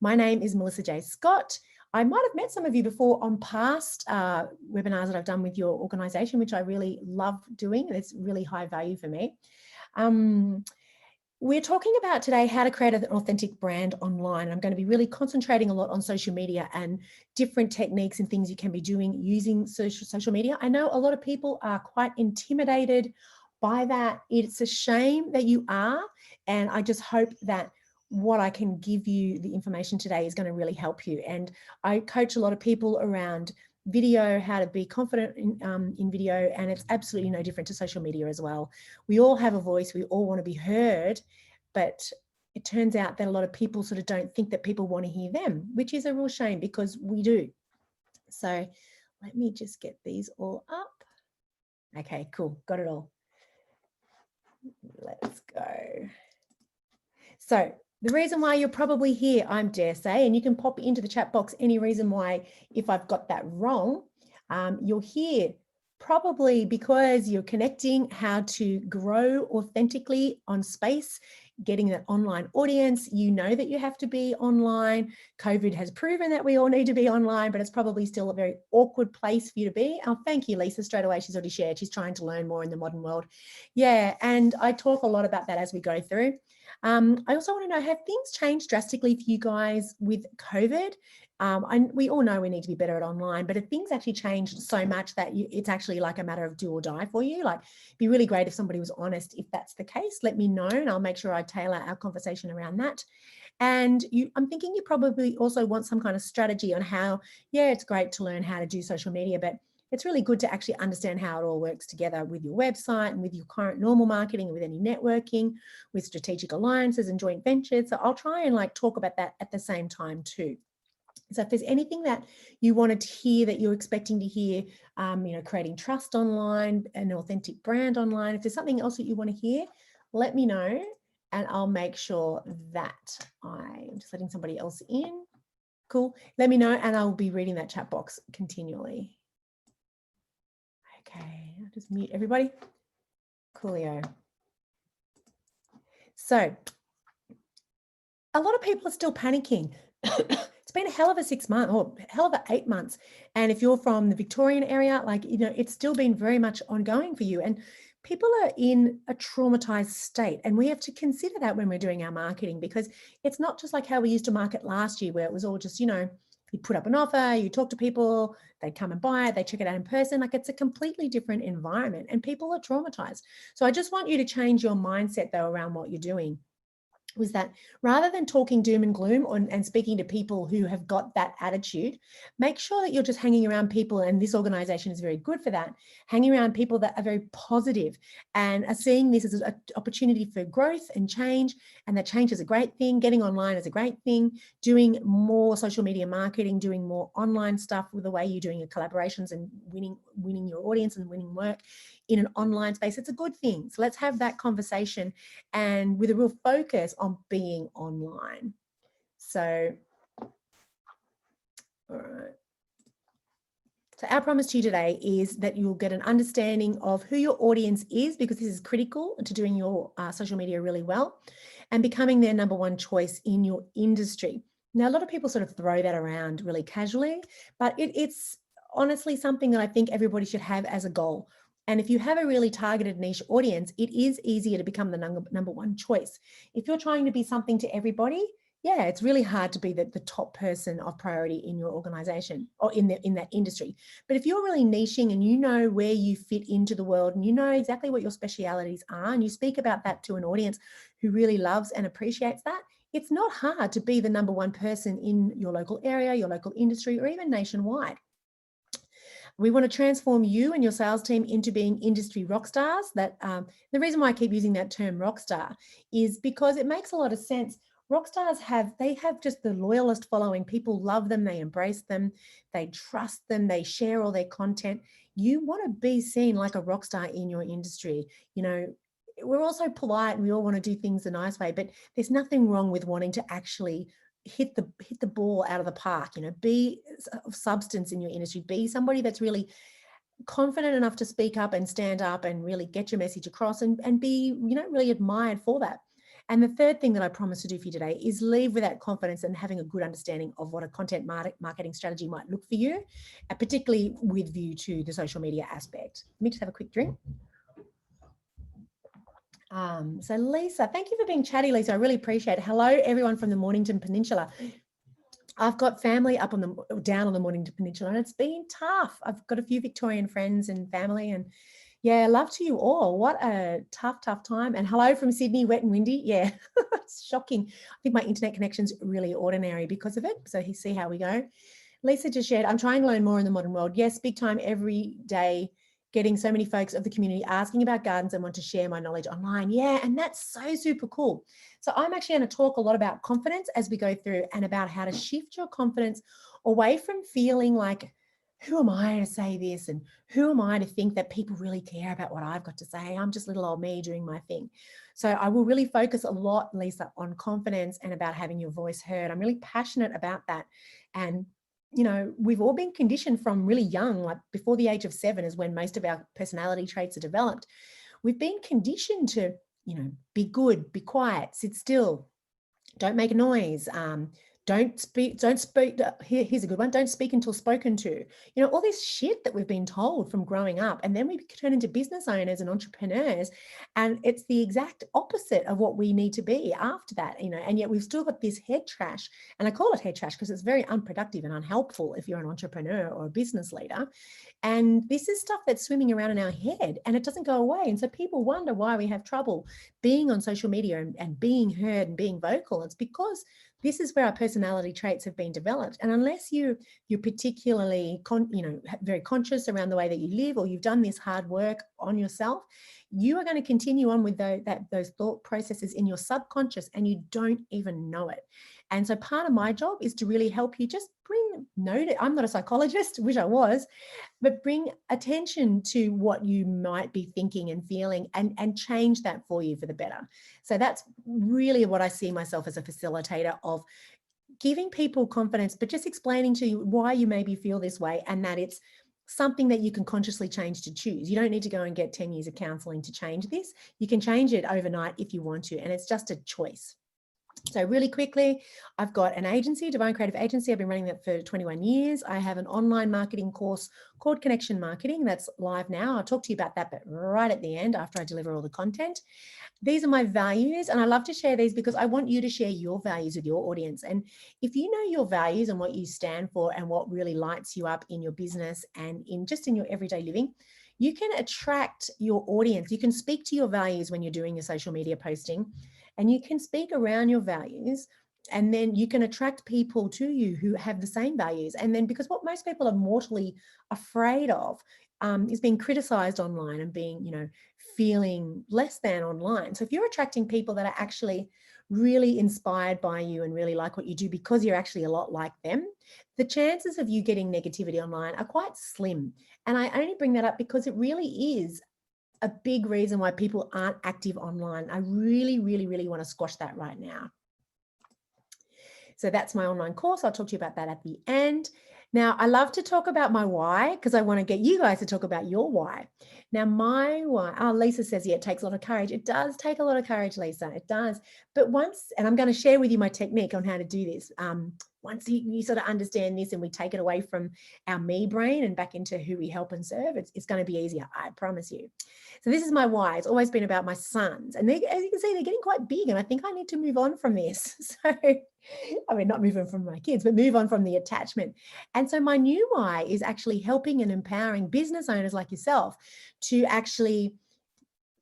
My name is Melissa J. Scott. I might have met some of you before on past webinars that I've done with your organisation, which I really love doing. It's really high value for me. We're talking about today how to create an authentic brand online. I'm going to be really concentrating a lot on social media and different techniques and things you can be doing using social media. I know a lot of people are quite intimidated by that. It's a shame that you are, and I just hope that what I can give you, the information today, is going to really help you. And I coach a lot of people around video, how to be confident in video, and it's absolutely no different to social media as well. We all have a voice, we all want to be heard, but it turns out that a lot of people sort of don't think that people want to hear them, which is a real shame because we do. So let me just get these all up. Okay, cool, got it all. Let's go. So the reason why you're probably here, I dare say, and you can pop into the chat box any reason why if I've got that wrong, you're here probably because you're connecting how to grow authentically on space, getting that online audience. You know that you have to be online. COVID has proven that we all need to be online, but it's probably still a very awkward place for you to be. Oh, thank you, Lisa, straight away. She's already shared. She's trying to learn more in the modern world. Yeah, and I talk a lot about that as we go through. I also want to know, have things changed drastically for you guys with COVID? We all know we need to be better at online, but if things actually changed so much that it's actually like a matter of do or die for you, like it'd be really great if somebody was honest. If that's the case, let me know and I'll make sure I tailor our conversation around that. And I'm thinking you probably also want some kind of strategy on how, yeah, it's great to learn how to do social media, but it's really good to actually understand how it all works together with your website and with your current normal marketing, with any networking, with strategic alliances and joint ventures. So I'll try and like talk about that at the same time too. So if there's anything that you wanted to hear that you're expecting to hear, you know, creating trust online, an authentic brand online, if there's something else that you want to hear, let me know and I'll make sure that I'm just letting somebody else in. Cool. Let me know and I'll be reading that chat box continually. Okay, I'll just mute everybody. Coolio. So a lot of people are still panicking. It's been a hell of a 6 months or hell of a 8 months. And if you're from the Victorian area, like, you know, it's still been very much ongoing for you. And people are in a traumatized state. And we have to consider that when we're doing our marketing, because it's not just like how we used to market last year, where it was all just, you know, you put up an offer, you talk to people, they come and buy it, they check it out in person. Like, it's a completely different environment and people are traumatized. So I just want you to change your mindset though around what you're doing. Was that rather than talking doom and gloom and speaking to people who have got that attitude, make sure that you're just hanging around people, and this organization is very good for that, hanging around people that are very positive and are seeing this as an opportunity for growth and change, and that change is a great thing, getting online is a great thing, doing more social media marketing, doing more online stuff with the way you're doing your collaborations and winning your audience and winning work in an online space, it's a good thing. So let's have that conversation and with a real focus on being online. So, all right. So our promise to you today is that you'll get an understanding of who your audience is, because this is critical to doing your social media really well and becoming their #1 choice in your industry. Now, a lot of people sort of throw that around really casually, but it's honestly something that I think everybody should have as a goal. And if you have a really targeted niche audience, it is easier to become the #1 choice. If you're trying to be something to everybody, yeah, it's really hard to be the top person of priority in your organization or in that industry. But if you're really niching and you know where you fit into the world and you know exactly what your specialities are and you speak about that to an audience who really loves and appreciates that, it's not hard to be the #1 person in your local area, your local industry, or even nationwide. We want to transform you and your sales team into being industry rock stars. That the reason why I keep using that term rock star is because it makes a lot of sense. Rock stars have just the loyalist following. People love them, they embrace them, they trust them, they share all their content. You want to be seen like a rock star in your industry. You know, we're also polite and we all want to do things the nice way, but there's nothing wrong with wanting to actually hit the ball out of the park. You know, be of substance in your industry, be somebody that's really confident enough to speak up and stand up and really get your message across and be, you know, really admired for that. And the third thing that I promised to do for you today is leave with that confidence and having a good understanding of what a content marketing strategy might look for you, particularly with view to the social media aspect. Let me just have a quick drink. So Lisa, thank you for being chatty, Lisa. I really appreciate it. Hello, everyone from the Mornington Peninsula. I've got family up on the down on the Mornington Peninsula, and it's been tough. I've got a few Victorian friends and family, and yeah, love to you all. What a tough time. And hello from Sydney, wet and windy. Yeah, it's shocking. I think my internet connection's really ordinary because of it. So you see how we go. Lisa just shared, I'm trying to learn more in the modern world. Yes, big time every day, getting so many folks of the community asking about gardens and want to share my knowledge online. Yeah, and that's so super cool. So I'm actually going to talk a lot about confidence as we go through and about how to shift your confidence away from feeling like, who am I to say this? And who am I to think that people really care about what I've got to say? I'm just little old me doing my thing. So I will really focus a lot, Lisa, on confidence and about having your voice heard. I'm really passionate about that. And you know, we've all been conditioned from really young, like before the age of 7 is when most of our personality traits are developed. We've been conditioned to, you know, be good, be quiet, sit still, don't make a noise, don't speak, here's a good one, don't speak until spoken to. You know, all this shit that we've been told from growing up, and then we turn into business owners and entrepreneurs, and it's the exact opposite of what we need to be after that, you know, and yet we've still got this head trash, and I call it head trash because it's very unproductive and unhelpful if you're an entrepreneur or a business leader. And this is stuff that's swimming around in our head and it doesn't go away. And so people wonder why we have trouble being on social media and being heard and being vocal. It's because this is where our personality traits have been developed. And unless you're particularly, very conscious around the way that you live, or you've done this hard work on yourself, you are going to continue on with those thought processes in your subconscious and you don't even know it. And so part of my job is to really help you just note. I'm not a psychologist, wish I was, but bring attention to what you might be thinking and feeling and change that for you for the better. So that's really what I see myself as a facilitator of, giving people confidence, but just explaining to you why you maybe feel this way and that it's something that you can consciously change to choose. You don't need to go and get 10 years of counseling to change this. You can change it overnight if you want to, and it's just a choice. So really quickly, I've got an agency, Divine Creative Agency. I've been running that for 21 years. I have an online marketing course called Connection Marketing that's live now. I'll talk to you about that, but right at the end after I deliver all the content. These are my values, and I love to share these because I want you to share your values with your audience. And if you know your values and what you stand for and what really lights you up in your business and in your everyday living, you can attract your audience. You can speak to your values when you're doing your social media posting, and you can speak around your values, and then you can attract people to you who have the same values. And then, because what most people are mortally afraid of is being criticized online and being, feeling less than online. So if you're attracting people that are actually really inspired by you and really like what you do because you're actually a lot like them, the chances of you getting negativity online are quite slim. And I only bring that up because it really is a big reason why people aren't active online. I really, really, really want to squash that right now. So that's my online course. I'll talk to you about that at the end. Now, I love to talk about my why because I want to get you guys to talk about your why. Now, my why, Lisa says, yeah, it takes a lot of courage. It does take a lot of courage, Lisa. It does. But and I'm going to share with you my technique on how to do this. Once you sort of understand this and we take it away from our me brain and back into who we help and serve, it's going to be easier, I promise you. So this is my why. It's always been about my sons. And as you can see, they're getting quite big, and I think I need to move on from this. So, I mean, not move on from my kids, but move on from the attachment. And so my new why is actually helping and empowering business owners like yourself to actually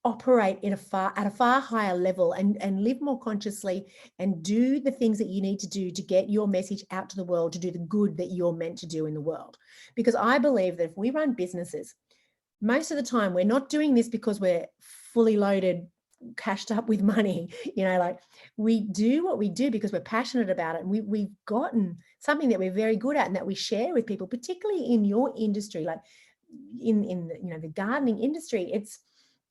operate at a far higher level and live more consciously and do the things that you need to do to get your message out to the world, to do the good that you're meant to do in the world. Because I believe that if we run businesses, most of the time we're not doing this because we're fully loaded, cashed up with money, like we do what we do because we're passionate about it. And we've gotten something that we're very good at and that we share with people, particularly in your industry, like in the gardening industry.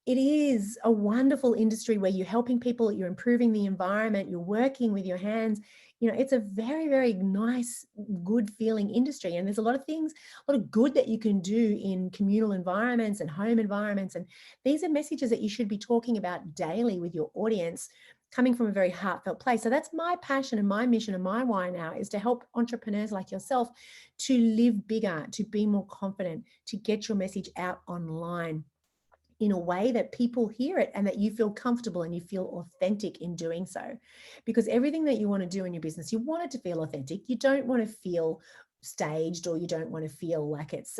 It is a wonderful industry where you're helping people, you're improving the environment, you're working with your hands. It's a very, very nice, good feeling industry. And there's a lot of things, a lot of good that you can do in communal environments and home environments. And these are messages that you should be talking about daily with your audience coming from a very heartfelt place. So that's my passion and my mission and my why now, is to help entrepreneurs like yourself to live bigger, to be more confident, to get your message out online in a way that people hear it and that you feel comfortable and you feel authentic in doing so. Because everything that you want to do in your business, you want it to feel authentic. You don't want to feel staged, or you don't want to feel like it's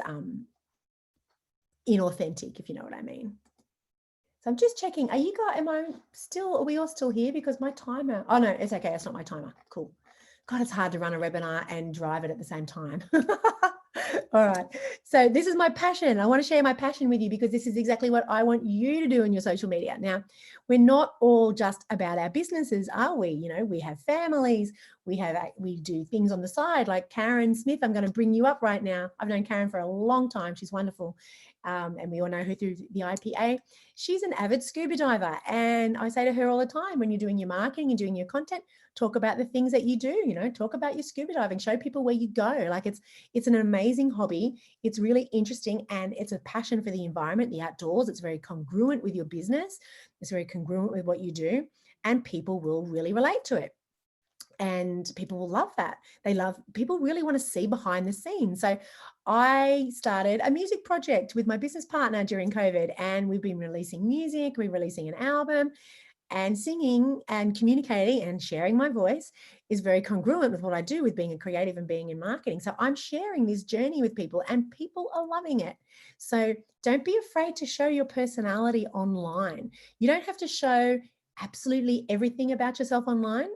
inauthentic, if you know what I mean. So I'm just checking, are we all still here? Because my timer, oh no, it's okay, it's not my timer. Cool. God, it's hard to run a webinar and drive it at the same time. All right. So this is my passion. I want to share my passion with you, because this is exactly what I want you to do in your social media. Now, we're not all just about our businesses, are we? You know, we have families, we do things on the side, like Karen Smith. I'm going to bring you up right now. I've known Karen for a long time. She's wonderful. And we all know her through the IPA. She's an avid scuba diver. And I say to her all the time, when you're doing your marketing and doing your content, talk about the things that you do, you know, talk about your scuba diving, show people where you go. Like it's an amazing hobby. It's really interesting, and it's a passion for the environment, the outdoors. It's very congruent with your business. It's very congruent with what you do, and people will really relate to it. And people will love that. People really want to see behind the scenes. So I started a music project with my business partner during COVID, and we've been releasing music, we're releasing an album, and singing and communicating and sharing my voice is very congruent with what I do, with being a creative and being in marketing. So I'm sharing this journey with people, and people are loving it. So don't be afraid to show your personality online. You don't have to show absolutely everything about yourself online.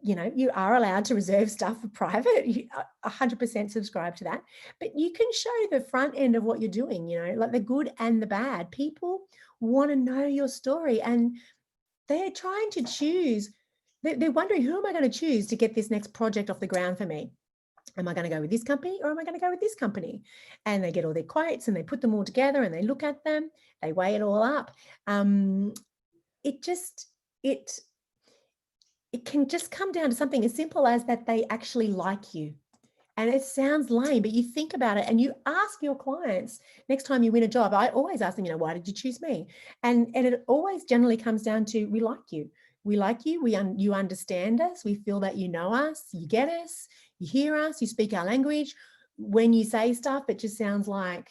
You know, you are allowed to reserve stuff for private. You 100% subscribe to that, but you can show the front end of what you're doing, you know, like the good and the bad. People want to know your story, and they're trying to choose. They're wondering, who am I going to choose to get this next project off the ground for me? Am I going to go with this company, or am I going to go with this company? And they get all their quotes and they put them all together and they look at them, they weigh it all up. It can just come down to something as simple as that they actually like you. And it sounds lame, but you think about it and you ask your clients next time you win a job. I always ask them, you know, why did you choose me? And it always generally comes down to, we like you. We like you. You understand us. We feel that you know us. You get us. You hear us. You speak our language. When you say stuff, it just sounds like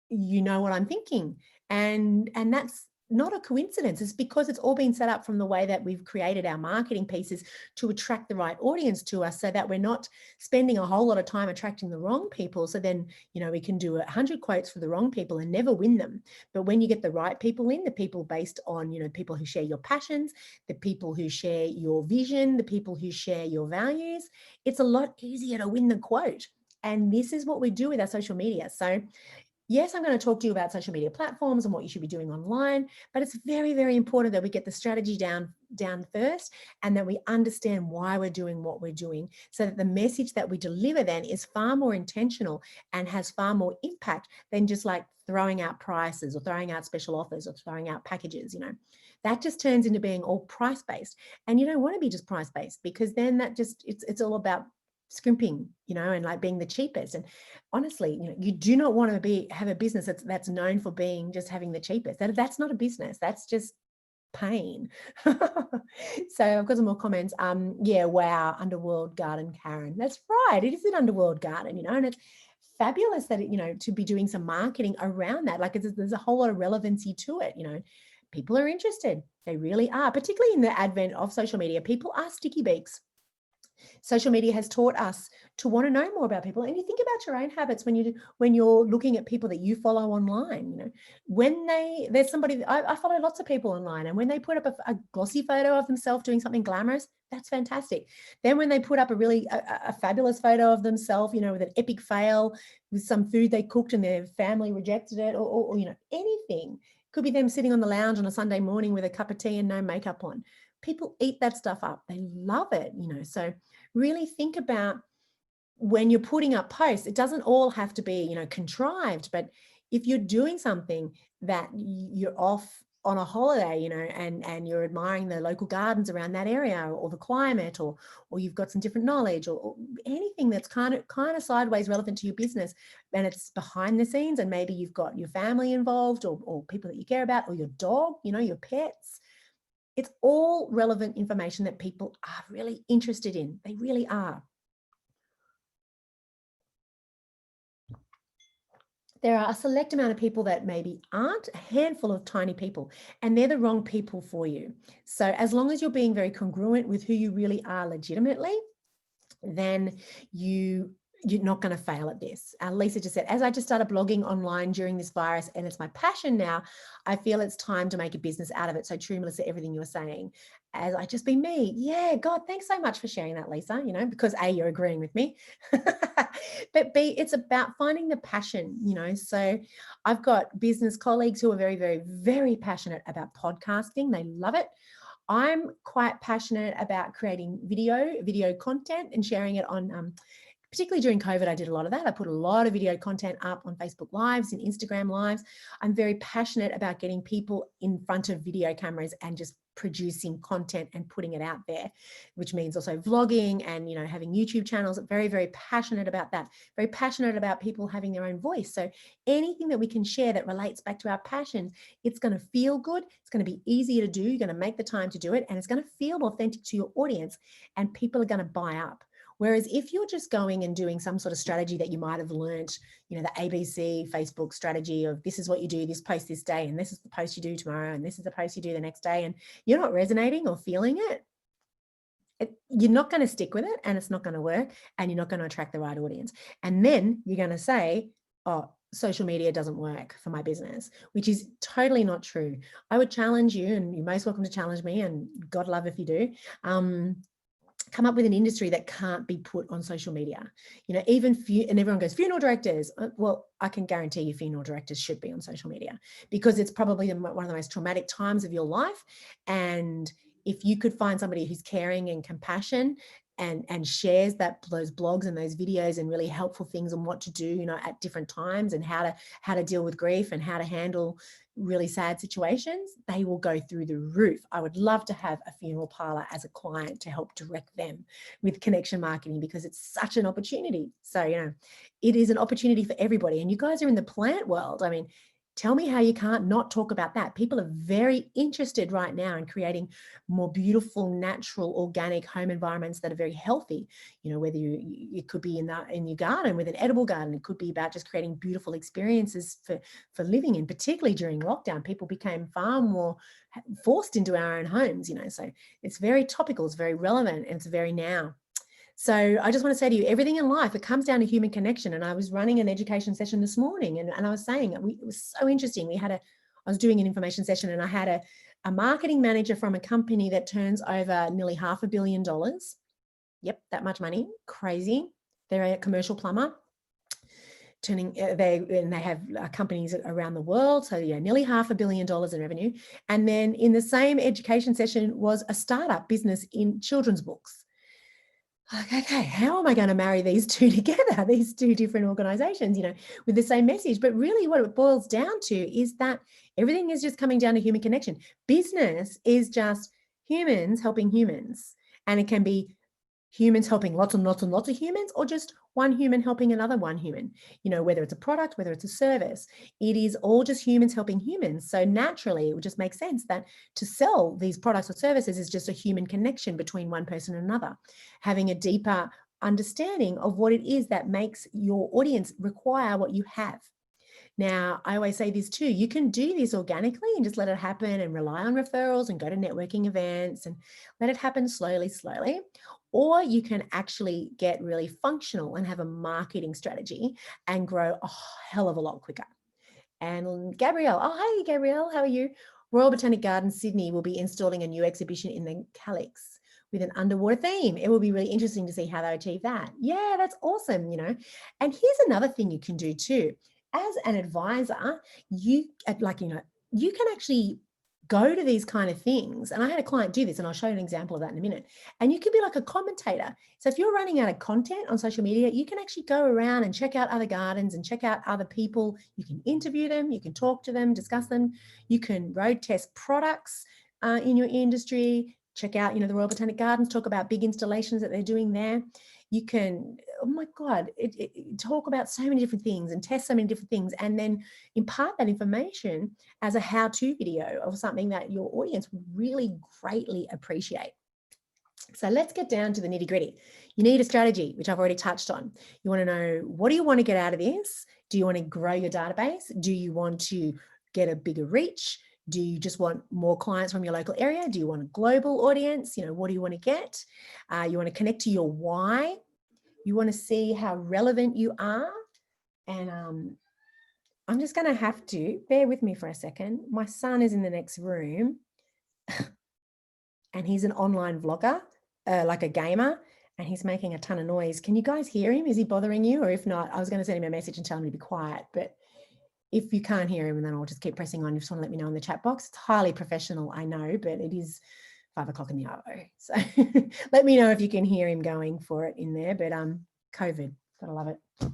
you know what I'm thinking. And that's not a coincidence. It's because it's all been set up from the way that we've created our marketing pieces to attract the right audience to us, so that we're not spending a whole lot of time attracting the wrong people. So then, you know, we can do 100 quotes for the wrong people and never win them. But when you get the right people in, the people based on, you know, people who share your passions, the people who share your vision, the people who share your values, it's a lot easier to win the quote. And this is what we do with our social media. So yes, I'm going to talk to you about social media platforms and what you should be doing online, but it's very, very important that we get the strategy down first, and that we understand why we're doing what we're doing, so that the message that we deliver then is far more intentional and has far more impact than just like throwing out prices or throwing out special offers or throwing out packages. You know, that just turns into being all price-based, and you don't want to be just price-based, because then that just, it's all about scrimping, you know, and like being the cheapest. And honestly, you know, you do not want to have a business that's known for being just having the cheapest. That's not a business. That's just pain. So I've got some more comments. Yeah, wow, Underworld Garden, Karen. That's right. It is an Underworld Garden, you know, and it's fabulous that it, you know, to be doing some marketing around that. Like there's a whole lot of relevancy to it, you know. People are interested. They really are, particularly in the advent of social media. People are sticky beaks. Social media has taught us to want to know more about people. And you think about your own habits when you're looking at people that you follow online. You know, when there's somebody, I follow lots of people online, and when they put up a glossy photo of themselves doing something glamorous, that's fantastic. Then when they put up a fabulous photo of themselves, you know, with an epic fail, with some food they cooked and their family rejected it, or you know, anything. Could be them sitting on the lounge on a Sunday morning with a cup of tea and no makeup on. People eat that stuff up. They love it, you know. So really think about, when you're putting up posts, it doesn't all have to be, you know, contrived, but if you're doing something that you're off on a holiday, you know, and you're admiring the local gardens around that area, or the climate, or you've got some different knowledge, or anything that's kind of sideways relevant to your business, and it's behind the scenes, and maybe you've got your family involved, or people that you care about, or your dog, you know, your pets. It's all relevant information that people are really interested in. They really are. There are a select amount of people that maybe aren't, a handful of tiny people, and they're the wrong people for you. So as long as you're being very congruent with who you really are legitimately, then you're not going to fail at this. Lisa just said, as I just started blogging online during this virus and it's my passion now, I feel it's time to make a business out of it. So true, Melissa, everything you're saying. As I just be me. Yeah, God, thanks so much for sharing that, Lisa, you know, because A, you're agreeing with me, but B, it's about finding the passion, you know. So I've got business colleagues who are very, very, very passionate about podcasting. They love it. I'm quite passionate about creating video content and sharing it on, particularly during COVID, I did a lot of that. I put a lot of video content up on Facebook Lives and Instagram Lives. I'm very passionate about getting people in front of video cameras and just producing content and putting it out there, which means also vlogging and, you know, having YouTube channels. Very, very passionate about that. Very passionate about people having their own voice. So anything that we can share that relates back to our passions, it's going to feel good. It's going to be easier to do. You're going to make the time to do it, and it's going to feel authentic to your audience, and people are going to buy up. Whereas if you're just going and doing some sort of strategy that you might have learned, you know, the ABC Facebook strategy of this is what you do, this post this day, and this is the post you do tomorrow, and this is the post you do the next day, and you're not resonating or feeling it, you're not going to stick with it, and it's not going to work, and you're not going to attract the right audience. And then you're going to say, oh, social media doesn't work for my business, which is totally not true. I would challenge you, and you're most welcome to challenge me, and God love if you do, come up with an industry that can't be put on social media. You know, even and everyone goes, funeral directors. Well, I can guarantee you funeral directors should be on social media, because it's probably one of the most traumatic times of your life. And if you could find somebody who's caring and compassion and shares those blogs and those videos and really helpful things on what to do, you know, at different times, and how to deal with grief and how to handle really sad situations, they will go through the roof. I would love to have a funeral parlor as a client to help direct them with connection marketing, because it's such an opportunity. So, you know, it is an opportunity for everybody. And you guys are in the plant world. I mean, tell me how you can't not talk about that. People are very interested right now in creating more beautiful, natural, organic home environments that are very healthy. You know, whether it could be in your garden with an edible garden, it could be about just creating beautiful experiences for living in. Particularly during lockdown, people became far more forced into our own homes, you know, so it's very topical, it's very relevant, and it's very now. So I just want to say to you, everything in life, it comes down to human connection. And I was running an education session this morning, and I was saying it was so interesting. I was doing an information session, and I had a marketing manager from a company that turns over nearly $500 million. Yep, that much money, crazy. They're a commercial plumber. They have companies around the world. So yeah, nearly $500 million in revenue. And then in the same education session was a startup business in children's books. Okay, how am I going to marry these two together, these two different organizations, you know, with the same message? But really what it boils down to is that everything is just coming down to human connection. Business is just humans helping humans. And it can be humans helping lots and lots and lots of humans, or just one human helping another one human, you know, whether it's a product, whether it's a service, it is all just humans helping humans. So naturally, it would just make sense that to sell these products or services is just a human connection between one person and another, having a deeper understanding of what it is that makes your audience require what you have. Now, I always say this too, you can do this organically and just let it happen and rely on referrals and go to networking events and let it happen slowly, slowly. Or you can actually get really functional and have a marketing strategy and grow a hell of a lot quicker. And Gabrielle, oh, hi, Gabrielle, how are you? Royal Botanic Gardens, Sydney will be installing a new exhibition in the Calyx with an underwater theme. It will be really interesting to see how they achieve that. Yeah, that's awesome, you know. And here's another thing you can do too. As an advisor, you can actually go to these kind of things. And I had a client do this, and I'll show you an example of that in a minute. And you can be like a commentator. So if you're running out of content on social media, you can actually go around and check out other gardens and check out other people. You can interview them, you can talk to them, discuss them. You can road test products in your industry. Check out, you know, the Royal Botanic Gardens, talk about big installations that they're doing there. You can my God, talk about so many different things and test so many different things, and then impart that information as a how-to video of something that your audience would really greatly appreciate. So let's get down to the nitty-gritty. You need a strategy, which I've already touched on. You want to know, what do you want to get out of this? Do you want to grow your database? Do you want to get a bigger reach? Do you just want more clients from your local area? Do you want a global audience? You know, what do you want to get? You want to connect to your why. You want to see how relevant you are. And I'm just going to have to, bear with me for a second. My son is in the next room and he's an online vlogger, like a gamer, and he's making a ton of noise. Can you guys hear him? Is he bothering you? Or if not, I was going to send him a message and tell him to be quiet, but if you can't hear him, then I'll just keep pressing on. You just want to let me know in the chat box. It's highly professional, I know, but it is 5 o'clock in the hour. So let me know if you can hear him going for it in there. But COVID, gotta love it.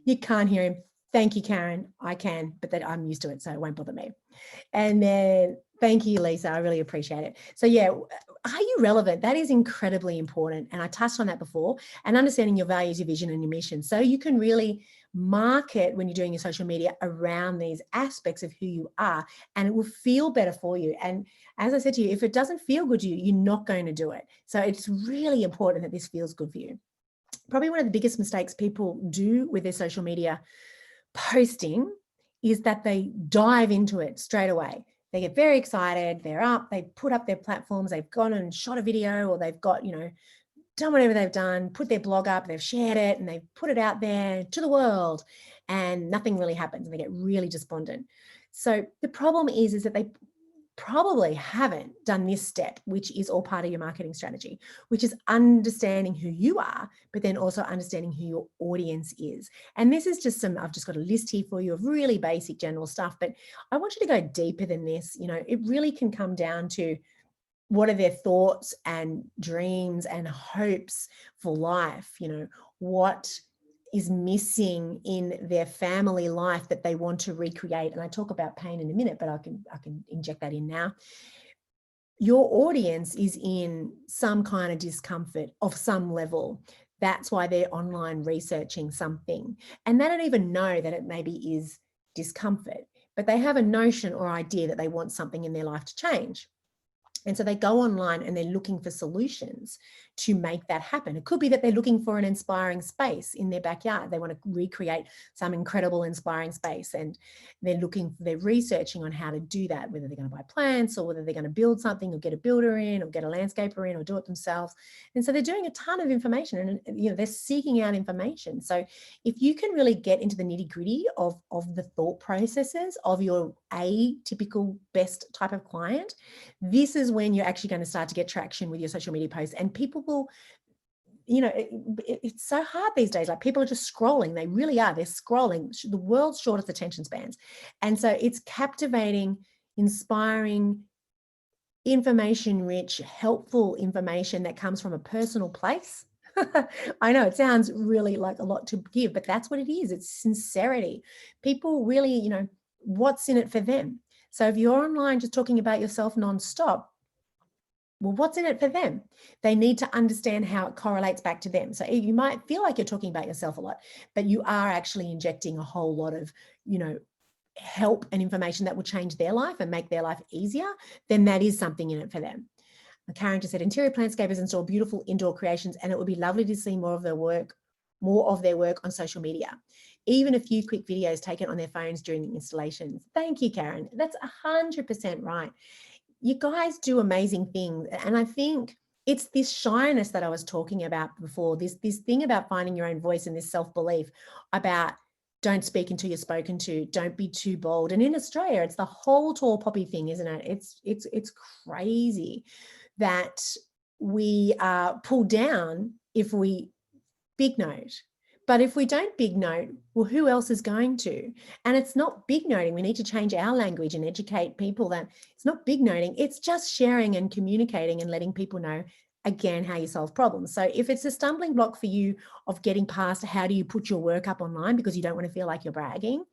You can't hear him. Thank you, Karen. I can, but that I'm used to it, so it won't bother me. And then thank you, Lisa. I really appreciate it. So yeah, are you relevant? That is incredibly important. And I touched on that before, and understanding your values, your vision, and your mission. So you can really market when you're doing your social media around these aspects of who you are, and it will feel better for you. And as I said to you, if it doesn't feel good to you, you're not going to do it. So it's really important that this feels good for you. Probably one of the biggest mistakes people do with their social media posting is that they dive into it straight away. They get very excited, they're up, they put up their platforms, they've gone and shot a video, or they've got, done whatever they've done, put their blog up, they've shared it, and they've put it out there to the world, and nothing really happens, and they get really despondent. So the problem is that they probably haven't done this step, which is all part of your marketing strategy, which is understanding who you are, but then also understanding who your audience is. And this is just I've just got a list here for you of really basic general stuff, but I want you to go deeper than this. It really can come down to, what are their thoughts and dreams and hopes for life? What is missing in their family life that they want to recreate? And I talk about pain in a minute, but I can inject that in now. Your audience is in some kind of discomfort of some level. That's why they're online researching something. And they don't even know that it maybe is discomfort, but they have a notion or idea that they want something in their life to change. And so they go online and they're looking for solutions to make that happen. It could be that they're looking for an inspiring space in their backyard. They want to recreate some incredible inspiring space, and they're researching on how to do that, whether they're going to buy plants or whether they're going to build something or get a builder in or get a landscaper in or do it themselves. And so they're doing a ton of information, and they're seeking out information. So if you can really get into the nitty-gritty of the thought processes of your atypical best type of client, this is when you're actually going to start to get traction with your social media posts. And people will, it's so hard these days. Like, people are just scrolling. They really are. They're scrolling. The world's shortest attention spans. And so it's captivating, inspiring, information-rich, helpful information that comes from a personal place. I know it sounds really like a lot to give, but that's what it is. It's sincerity. People really, what's in it for them? So if you're online just talking about yourself nonstop, well, what's in it for them? They need to understand how it correlates back to them. So you might feel like you're talking about yourself a lot, but you are actually injecting a whole lot of, help and information that will change their life and make their life easier. Then that is something in it for them. Karen just said, interior plantscapers install beautiful indoor creations, and it would be lovely to see more of their work on social media. Even a few quick videos taken on their phones during the installations. Thank you, Karen. That's 100% right. You guys do amazing things. And I think it's this shyness that I was talking about before, this thing about finding your own voice and this self-belief about don't speak until you're spoken to, don't be too bold. And in Australia, it's the whole tall poppy thing, isn't it? It's crazy that we are pulled down if we big note. But if we don't big note, well, who else is going to? And it's not big noting. We need to change our language and educate people that it's not big noting. It's just sharing and communicating and letting people know, again, how you solve problems. So if it's a stumbling block for you of getting past how do you put your work up online because you don't want to feel like you're bragging,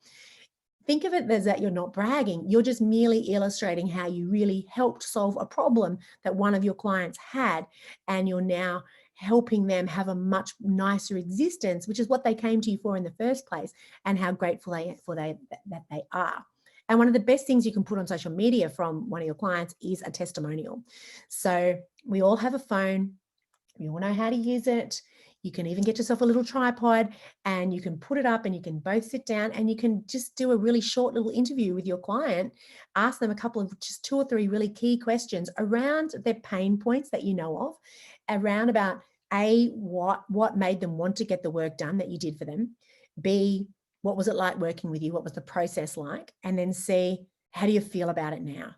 think of it as that you're not bragging. You're just merely illustrating how you really helped solve a problem that one of your clients had, and you're now helping them have a much nicer existence, which is what they came to you for in the first place, and how grateful that they are. And one of the best things you can put on social media from one of your clients is a testimonial. So we all have a phone. We all know how to use it. You can even get yourself a little tripod and you can put it up and you can both sit down and you can just do a really short little interview with your client. Ask them a couple of just 2 or 3 really key questions around their pain points that you know of, around about A, what made them want to get the work done that you did for them, B, what was it like working with you? What was the process like? And then C, how do you feel about it now?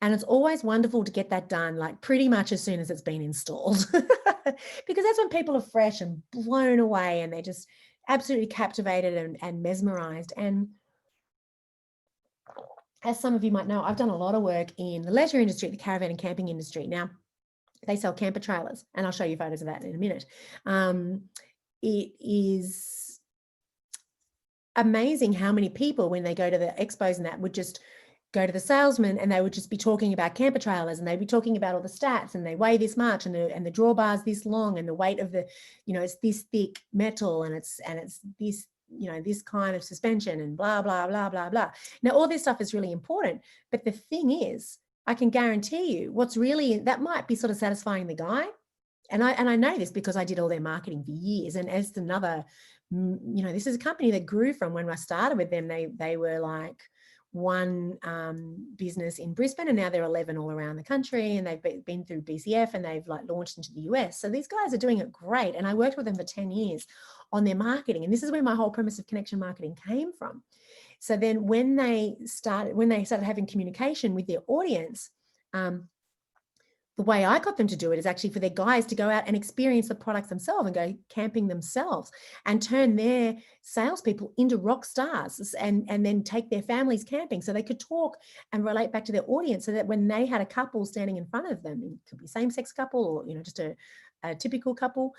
And it's always wonderful to get that done, like pretty much as soon as it's been installed, because that's when people are fresh and blown away and they're just absolutely captivated and mesmerized. And as some of you might know, I've done a lot of work in the leisure industry, the caravan and camping industry. Now, they sell camper trailers, and I'll show you photos of that in a minute. It is amazing how many people, when they go to the expos and that, would just go to the salesman and they would just be talking about camper trailers, and they'd be talking about all the stats, and they weigh this much, and the drawbar's this long, and the weight of the, it's this thick metal, and it's this, this kind of suspension, and blah, blah, blah, blah, blah. Now, all this stuff is really important, but the thing is, I can guarantee you what's really, that might be sort of satisfying the guy. And I know this because I did all their marketing for years. And as another, this is a company that grew from when I started with them. They were like one business in Brisbane, and now they're 11 all around the country, and they've been through BCF, and they've like launched into the US. So these guys are doing it great. And I worked with them for 10 years on their marketing. And this is where my whole premise of connection marketing came from. So then when they started having communication with their audience, the way I got them to do it is actually for their guys to go out and experience the products themselves and go camping themselves, and turn their salespeople into rock stars, and then take their families camping so they could talk and relate back to their audience, so that when they had a couple standing in front of them, it could be same-sex couple or, just a typical couple,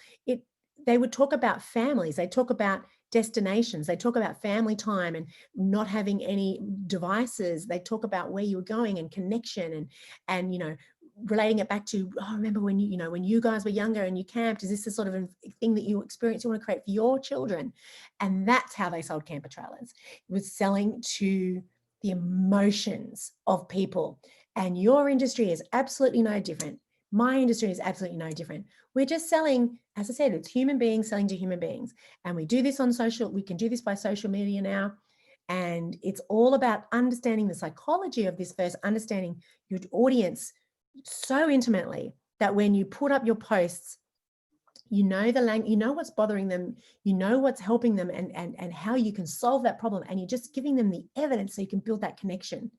they would talk about families, they talk about destinations, they talk about family time and not having any devices, they talk about where you were going and connection, and relating it back to, remember when when you guys were younger and you camped, is this the sort of thing that you experience you want to create for your children? And that's how they sold camper trailers. It was selling to the emotions of people. And your industry is absolutely no different. My industry is absolutely no different. We're just selling, as I said, it's human beings selling to human beings. And we do this on social, we can do this by social media now. And it's all about understanding the psychology of this first, understanding your audience so intimately that when you put up your posts, the language, what's bothering them, what's helping them, and how you can solve that problem, and you're just giving them the evidence so you can build that connection.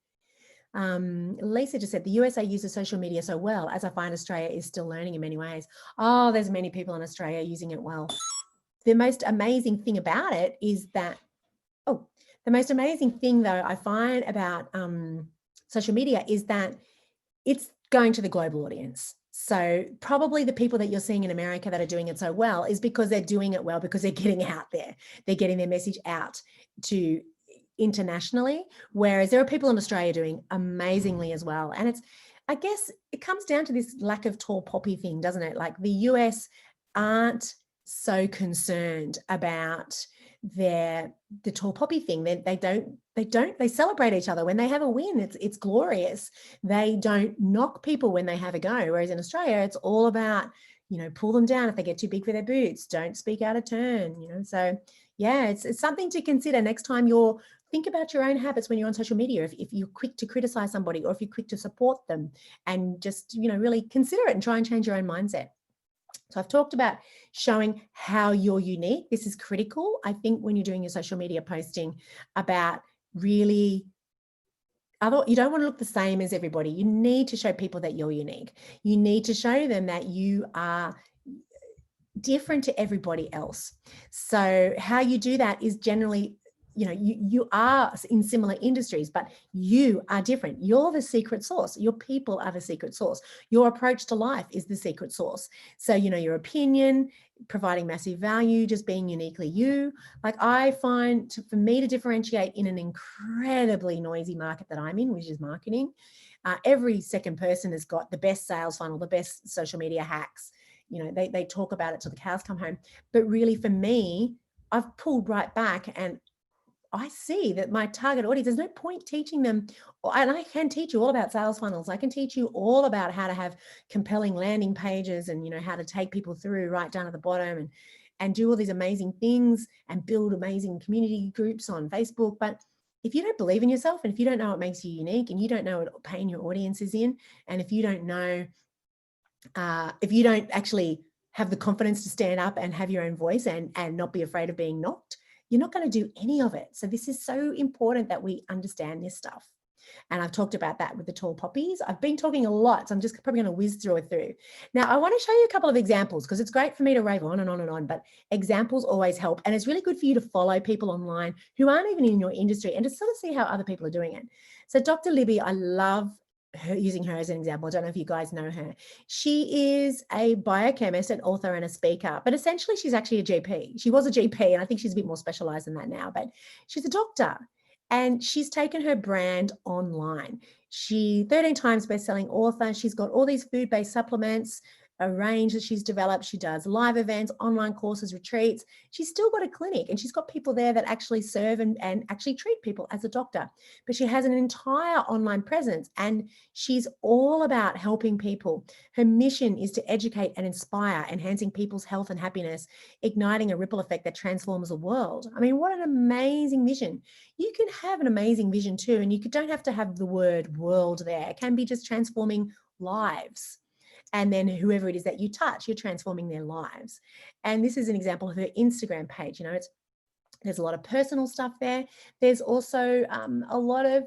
Lisa just said the USA uses social media so well, as I find Australia is still learning in many ways. Oh, there's many people in Australia using it well. The most amazing thing about it is that, the most amazing thing though I find about social media is that it's going to the global audience. So probably the people that you're seeing in America that are doing it so well is because they're doing it well, because they're getting out there. They're getting their message out to internationally, whereas there are people in Australia doing amazingly as well. And I guess it comes down to this lack of tall poppy thing, doesn't it? Like the US aren't so concerned about the tall poppy thing. They celebrate each other when they have a win. It's glorious. They don't knock people when they have a go. Whereas in Australia, it's all about, pull them down if they get too big for their boots, don't speak out of turn, so yeah, it's something to consider next time think about your own habits when you're on social media. If you're quick to criticize somebody, or if you're quick to support them, and just, really consider it and try and change your own mindset. So I've talked about showing how you're unique. This is critical, I think, when you're doing your social media posting, about really, you don't want to look the same as everybody. You need to show people that you're unique. You need to show them that you are different to everybody else. So how you do that is generally, you are in similar industries, but you are different. You're the secret sauce. Your people are the secret sauce. Your approach to life is the secret sauce. So, your opinion, providing massive value, just being uniquely you. Like I find, for me to differentiate in an incredibly noisy market that I'm in, which is marketing, every second person has got the best sales funnel, the best social media hacks. you know, they talk about it till the cows come home. But really for me, I've pulled right back, and I see that my target audience, there's no point teaching them. And I can teach you all about sales funnels. I can teach you all about how to have compelling landing pages, and, you know, how to take people through right down at the bottom, and do all these amazing things and build amazing community groups on Facebook. But if you don't believe in yourself, and if you don't know what makes you unique, and you don't know what pain your audience is in, and if you don't know, if you don't actually have the confidence to stand up and have your own voice, and not be afraid of being knocked, you're not going to do any of it. So this is so important that we understand this stuff. And I've talked about that with the tall poppies. I've been talking a lot, so I'm just probably going to whiz through it through. Now, I want to show you a couple of examples, because it's great for me to rave on and on and on, but examples always help. And it's really good for you to follow people online who aren't even in your industry, and to sort of see how other people are doing it. So Dr. Libby, I love using her as an example. I don't know if you guys know her. She is a biochemist, an author, and a speaker, but essentially she's actually a GP. She was a GP, and I think she's a bit more specialized than that now, but she's a doctor, and she's taken her brand online. She 13 times best-selling author. She's got all these food-based supplements, a range that she's developed. She does live events, online courses, retreats. She's still got a clinic, and she's got people there that actually serve and actually treat people as a doctor. But she has an entire online presence, and she's all about helping people. Her mission is to educate and inspire, enhancing people's health and happiness, igniting a ripple effect that transforms the world. I mean, what an amazing vision. You can have an amazing vision too, and you don't have to have the word world there. It can be just transforming lives. And then whoever it is that you touch, you're transforming their lives. And this is an example of her Instagram page. You know, there's a lot of personal stuff there. There's also a lot of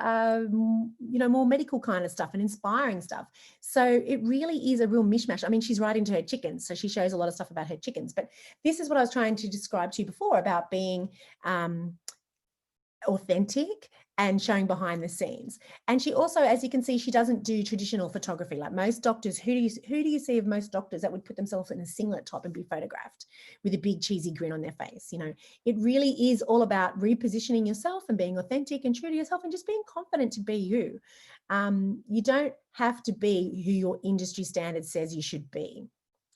you know, more medical kind of stuff and inspiring stuff. So it really is a real mishmash. I mean, she's right into her chickens, so she shows a lot of stuff about her chickens. But this is what I was trying to describe to you before about being authentic and showing behind the scenes. And she also, as you can see, she doesn't do traditional photography like most doctors. Who do you see of most doctors that would put themselves in a singlet top and be photographed with a big cheesy grin on their face? You know, it really is all about repositioning yourself and being authentic and true to yourself, and just being confident to be you. You don't have to be who your industry standard says you should be.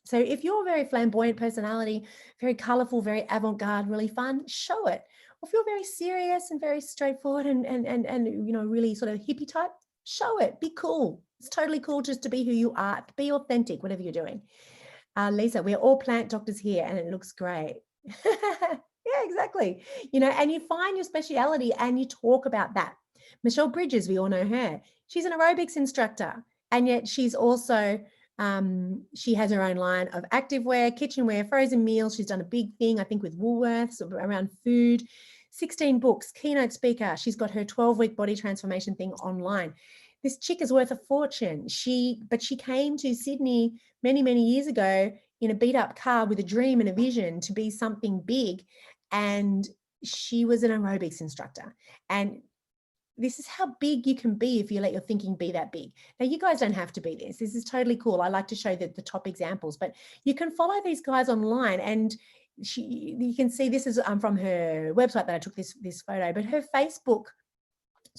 So if you're a very flamboyant personality, very colorful, very avant-garde, really fun, show it. Or if you're very serious and very straightforward and you know, really sort of hippie type, show it. Be cool. It's totally cool just to be who you are. Be authentic, whatever you're doing. Lisa, we're all plant doctors here, and it looks great. Yeah, exactly. You know, and you find your speciality and you talk about that. Michelle Bridges, we all know her. She's an aerobics instructor, and yet she's also she has her own line of activewear, kitchenware, frozen meals. She's done a big thing, I think, with Woolworths around food. 16 books, keynote speaker. She's got her 12-week body transformation thing online. This chick is worth a fortune. But she came to Sydney many, many years ago in a beat up car with a dream and a vision to be something big. And she was an aerobics instructor. And this is how big you can be if you let your thinking be that big. Now, you guys don't have to be this. This is totally cool. I like to show the top examples, but you can follow these guys online, and you can see this is from her website that I took this photo, but her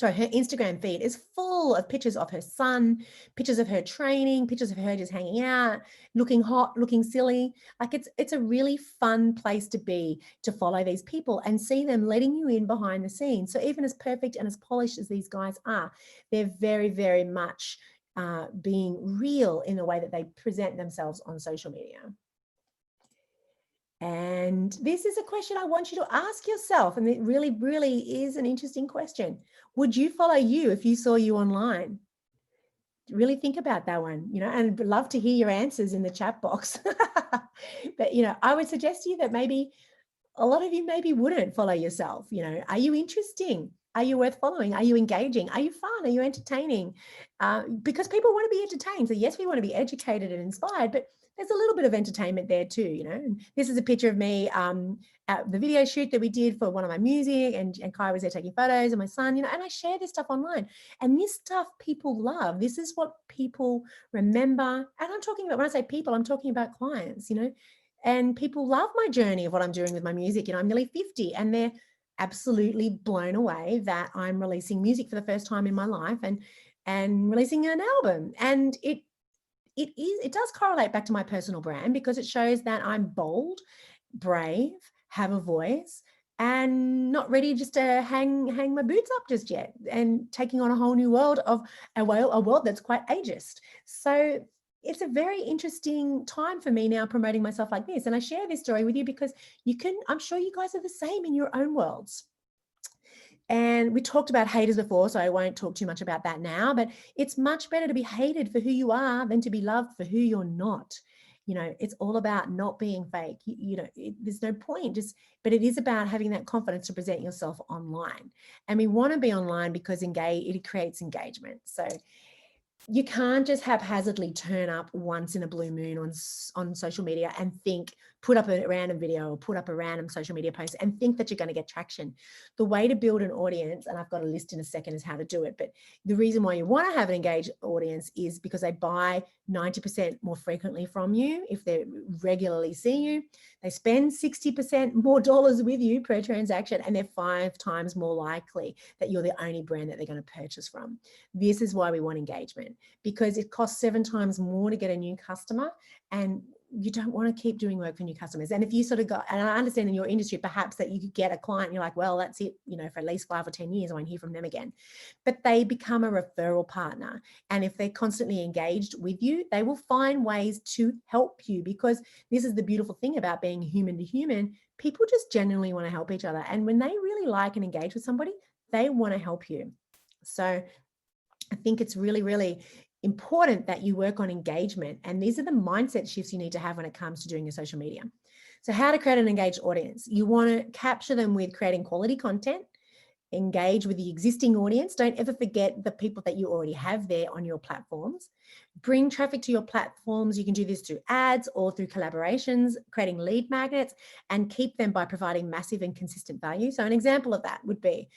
her Instagram feed is full of pictures of her son, pictures of her training, pictures of her just hanging out, looking hot, looking silly. Like it's a really fun place to be, to follow these people and see them letting you in behind the scenes. So even as perfect and as polished as these guys are, they're very, very much being real in the way that they present themselves on social media. And this is a question I want you to ask yourself. And it really, really is an interesting question. Would you follow you if you saw you online? Really think about that one, you know, and I'd love to hear your answers in the chat box. But, you know, I would suggest to you that maybe a lot of you maybe wouldn't follow yourself. You know, are you interesting? Are you worth following? Are you engaging? Are you fun? Are you entertaining? Because people want to be entertained. So yes, we want to be educated and inspired, but there's a little bit of entertainment there too, you know. And this is a picture of me at the video shoot that we did for one of my music, and Kai was there taking photos, and my son, you know, and I share this stuff online. And this stuff people love. This is what people remember. And I'm talking about, when I say people, I'm talking about clients, you know, and people love my journey of what I'm doing with my music. You know, I'm nearly 50 and they're absolutely blown away that I'm releasing music for the first time in my life and releasing an album. And it does correlate back to my personal brand, because it shows that I'm bold, brave, have a voice, and not ready just to hang my boots up just yet, and taking on a whole new world of a world that's quite ageist. So it's a very interesting time for me now promoting myself like this. And I share this story with you because I'm sure you guys are the same in your own worlds. And we talked about haters before, so I won't talk too much about that now, but it's much better to be hated for who you are than to be loved for who you're not. It's all about not being fake. There's no point, but it is about having that confidence to present yourself online. And we want to be online because it creates engagement. So you can't just haphazardly turn up once in a blue moon on social media and put up a random video or put up a random social media post and think that you're going to get traction. The way to build an audience, and I've got a list in a second, is how to do it. But the reason why you want to have an engaged audience is because they buy 90% more frequently from you if they regularly see you. They spend 60% more dollars with you per transaction, and they're 5 times more likely that you're the only brand that they're going to purchase from. This is why we want engagement, because it costs 7 times more to get a new customer, and you don't want to keep doing work for new customers. And if you sort of and I understand in your industry, perhaps that you could get a client and you're like, well, that's it, for at least 5 or 10 years, I won't hear from them again. But they become a referral partner. And if they're constantly engaged with you, they will find ways to help you, because this is the beautiful thing about being human to human. People just genuinely want to help each other. And when they really like and engage with somebody, they want to help you. So I think it's really, really important that you work on engagement. And these are the mindset shifts you need to have when it comes to doing your social media. So how to create an engaged audience. You want to capture them with creating quality content, engage with the existing audience. Don't ever forget the people that you already have there on your platforms. Bring traffic to your platforms. You can do this through ads or through collaborations, creating lead magnets, and keep them by providing massive and consistent value. So an example of that would be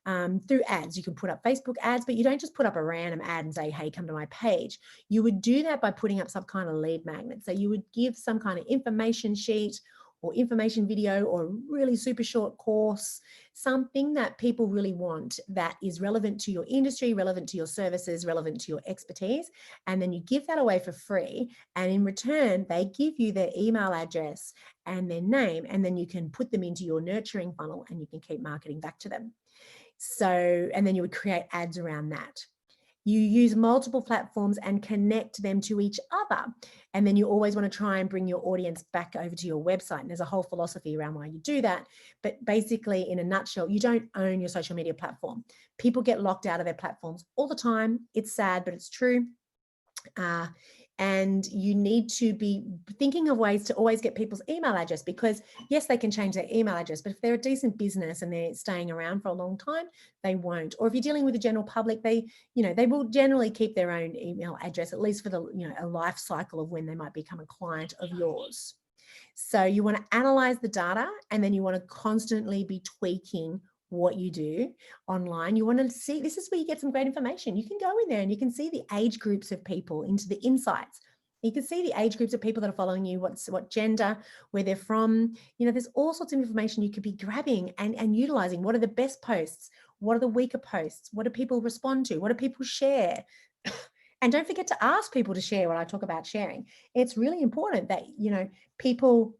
through ads. You can put up Facebook ads, but you don't just put up a random ad and say, hey, come to my page. You would do that by putting up some kind of lead magnet. So you would give some kind of information sheet or information video or a really super short course, something that people really want, that is relevant to your industry, relevant to your services, relevant to your expertise. And then you give that away for free. And in return, they give you their email address and their name, and then you can put them into your nurturing funnel and you can keep marketing back to them. So, and then you would create ads around that. You use multiple platforms and connect them to each other. And then you always want to try and bring your audience back over to your website. And there's a whole philosophy around why you do that. But basically, in a nutshell, you don't own your social media platform. People get locked out of their platforms all the time. It's sad, but it's true. And you need to be thinking of ways to always get people's email address, because yes, they can change their email address, but if they're a decent business and they're staying around for a long time, they won't. Or if you're dealing with the general public, they will generally keep their own email address, at least for the, a life cycle of when they might become a client of yours. So you want to analyze the data, and then you want to constantly be tweaking what you do online. You want to see, this is where you get some great information. You can go in there and you can see the age groups of people, into the insights. You can see the age groups of people that are following you, what gender, where they're from. There's all sorts of information you could be grabbing and utilizing. What are the best posts? What are the weaker posts? What do people respond to? What do people share? And don't forget to ask people to share when I talk about sharing. It's really important that, people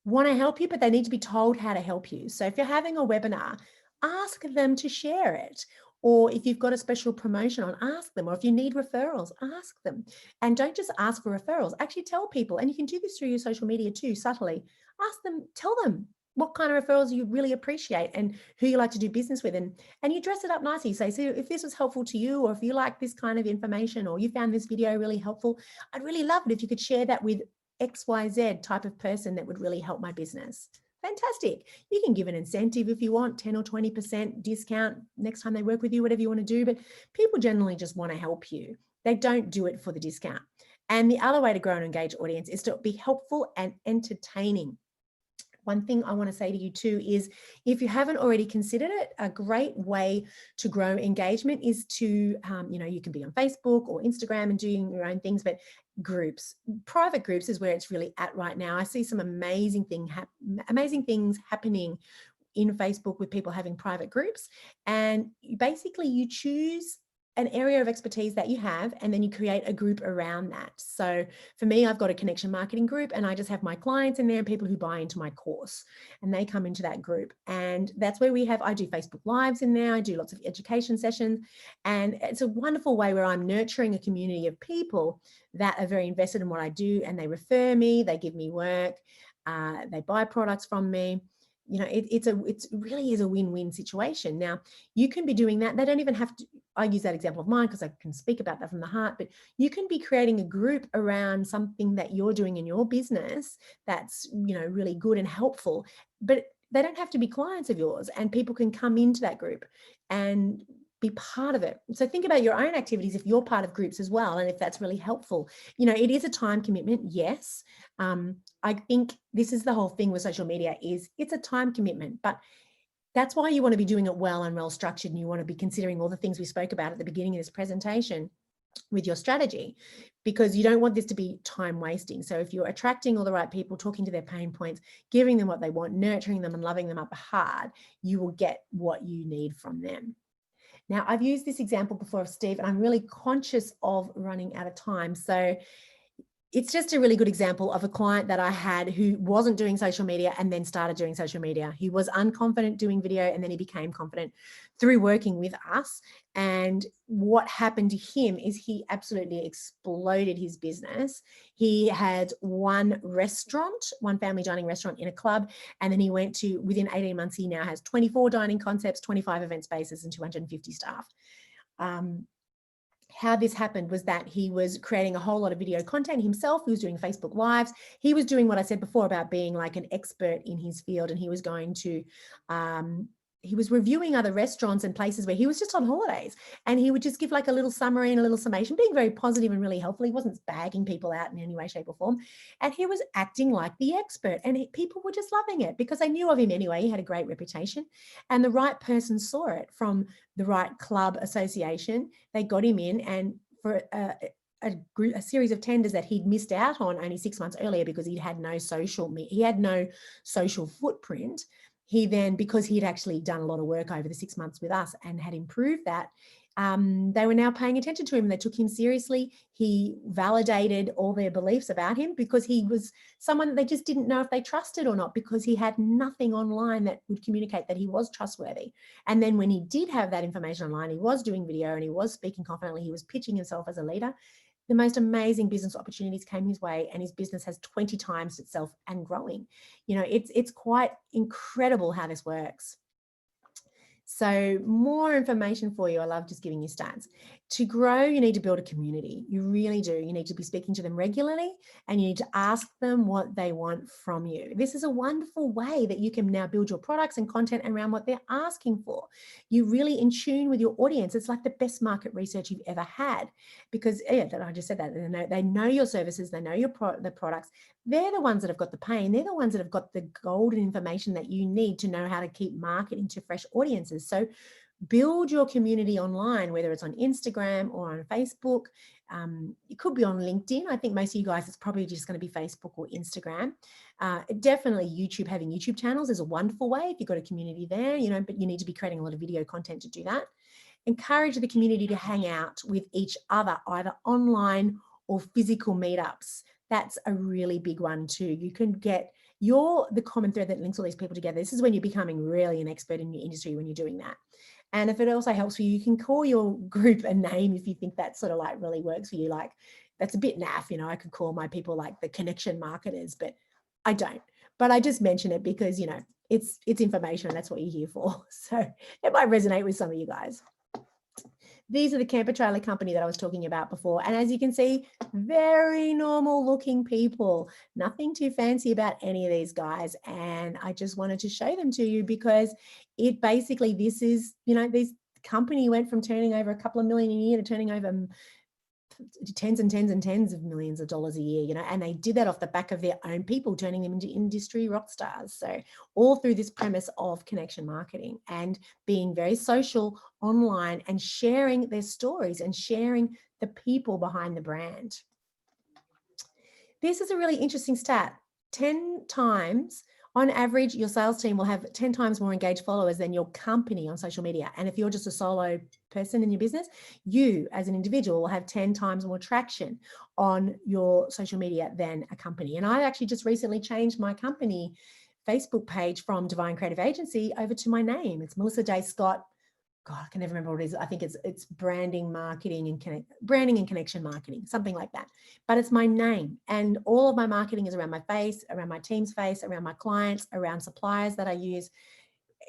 want to help you, but they need to be told how to help you. So if you're having a webinar, ask them to share it. Or if you've got a special promotion on, ask them. Or if you need referrals, ask them. And don't just ask for referrals. Actually tell people, and you can do this through your social media too, subtly. Ask them, tell them what kind of referrals you really appreciate and who you like to do business with. And you dress it up nicely. Say, so if this was helpful to you, or if you like this kind of information, or you found this video really helpful, I'd really love it if you could share that with XYZ type of person that would really help my business. Fantastic. You can give an incentive if you want, 10 or 20% discount next time they work with you, whatever you want to do. But people generally just want to help you. They don't do it for the discount. And the other way to grow an engaged audience is to be helpful and entertaining. One thing I want to say to you too is, if you haven't already considered it, a great way to grow engagement is to, you can be on Facebook or Instagram and doing your own things, but groups, private groups is where it's really at right now. I see some amazing things happening in Facebook with people having private groups, and basically you choose an area of expertise that you have, and then you create a group around that. So for me, I've got a connection marketing group, and I just have my clients in there and people who buy into my course, and they come into that group. And that's where I do Facebook Lives in there. I do lots of education sessions, and it's a wonderful way where I'm nurturing a community of people that are very invested in what I do, and they refer me, they give me work, they buy products from me. You know, it really is a win-win situation. Now, you can be doing that. They don't even have to, I use that example of mine because I can speak about that from the heart, but you can be creating a group around something that you're doing in your business that's, you know, really good and helpful, but they don't have to be clients of yours, and people can come into that group and be part of it. So think about your own activities if you're part of groups as well, and if that's really helpful. You know, it is a time commitment, yes. I think this is the whole thing with social media, is it's a time commitment, but that's why you want to be doing it well and well structured, and you want to be considering all the things we spoke about at the beginning of this presentation with your strategy, because you don't want this to be time wasting. So if you're attracting all the right people, talking to their pain points, giving them what they want, nurturing them and loving them up hard, you will get what you need from them. Now, I've used this example before of Steve, and I'm really conscious of running out of time. So it's just a really good example of a client that I had who wasn't doing social media and then started doing social media. He was unconfident doing video, and then he became confident through working with us. And what happened to him is he absolutely exploded his business. He had one family dining restaurant in a club. And then he went to, within 18 months, he now has 24 dining concepts, 25 event spaces, and 250 staff. How this happened was that he was creating a whole lot of video content himself. He was doing Facebook Lives. He was doing what I said before about being like an expert in his field, and he was going to, he was reviewing other restaurants and places where he was just on holidays, and he would just give like a little summary and a little summation, being very positive and really helpful. He wasn't bagging people out in any way, shape or form. And he was acting like the expert, and people were just loving it because they knew of him anyway. He had a great reputation, and the right person saw it from the right club association. They got him in, and for a series of tenders that he'd missed out on only 6 months earlier because he had no social footprint. He then, because he'd actually done a lot of work over the 6 months with us and had improved that, they were now paying attention to him, and they took him seriously. He validated all their beliefs about him because he was someone that they just didn't know if they trusted or not, because he had nothing online that would communicate that he was trustworthy. And then when he did have that information online, he was doing video and he was speaking confidently, he was pitching himself as a leader. The most amazing business opportunities came his way, and his business has 20 times itself and growing. You know, it's quite incredible how this works. So more information for you. I love just giving you stats. To grow, you need to build a community. You really do. You need to be speaking to them regularly, and you need to ask them what they want from you. This is a wonderful way that you can now build your products and content around what they're asking for. You're really in tune with your audience. It's like the best market research you've ever had, because I just said that. They know your services. They know the products. They're the ones that have got the pain. They're the ones that have got the golden information that you need to know how to keep marketing to fresh audiences. So build your community online, whether it's on Instagram or on Facebook. It could be on LinkedIn. I think most of you guys, it's probably just going to be Facebook or Instagram. Definitely YouTube, having YouTube channels is a wonderful way if you've got a community there, you know, but you need to be creating a lot of video content to do that. Encourage the community to hang out with each other, either online or physical meetups. That's a really big one too. You can get the common thread that links all these people together. This is when you're becoming really an expert in your industry, when you're doing that. And if it also helps you, you can call your group a name if you think that sort of like really works for you. Like, that's a bit naff, you know, I could call my people like the connection marketers, but I don't. But I just mention it because, you know, it's information, and that's what you're here for. So it might resonate with some of you guys. These are the camper trailer company that I was talking about before. And as you can see, very normal looking people, nothing too fancy about any of these guys. And I just wanted to show them to you because it basically, this is, you know, this company went from turning over a couple of million a year to turning over tens and tens and tens of millions of dollars a year, you know, and they did that off the back of their own people, turning them into industry rock stars. So all through this premise of connection marketing and being very social online and sharing their stories and sharing the people behind the brand. This is a really interesting stat. 10 times On average, your sales team will have 10 times more engaged followers than your company on social media. And if you're just a solo person in your business, you as an individual will have 10 times more traction on your social media than a company. And I actually just recently changed my company Facebook page from Divine Creative Agency over to my name. It's Melissa Day Scott. God, I can never remember what it is. I think it's branding, marketing, and branding and connection marketing, something like that. But it's my name, and all of my marketing is around my face, around my team's face, around my clients, around suppliers that I use.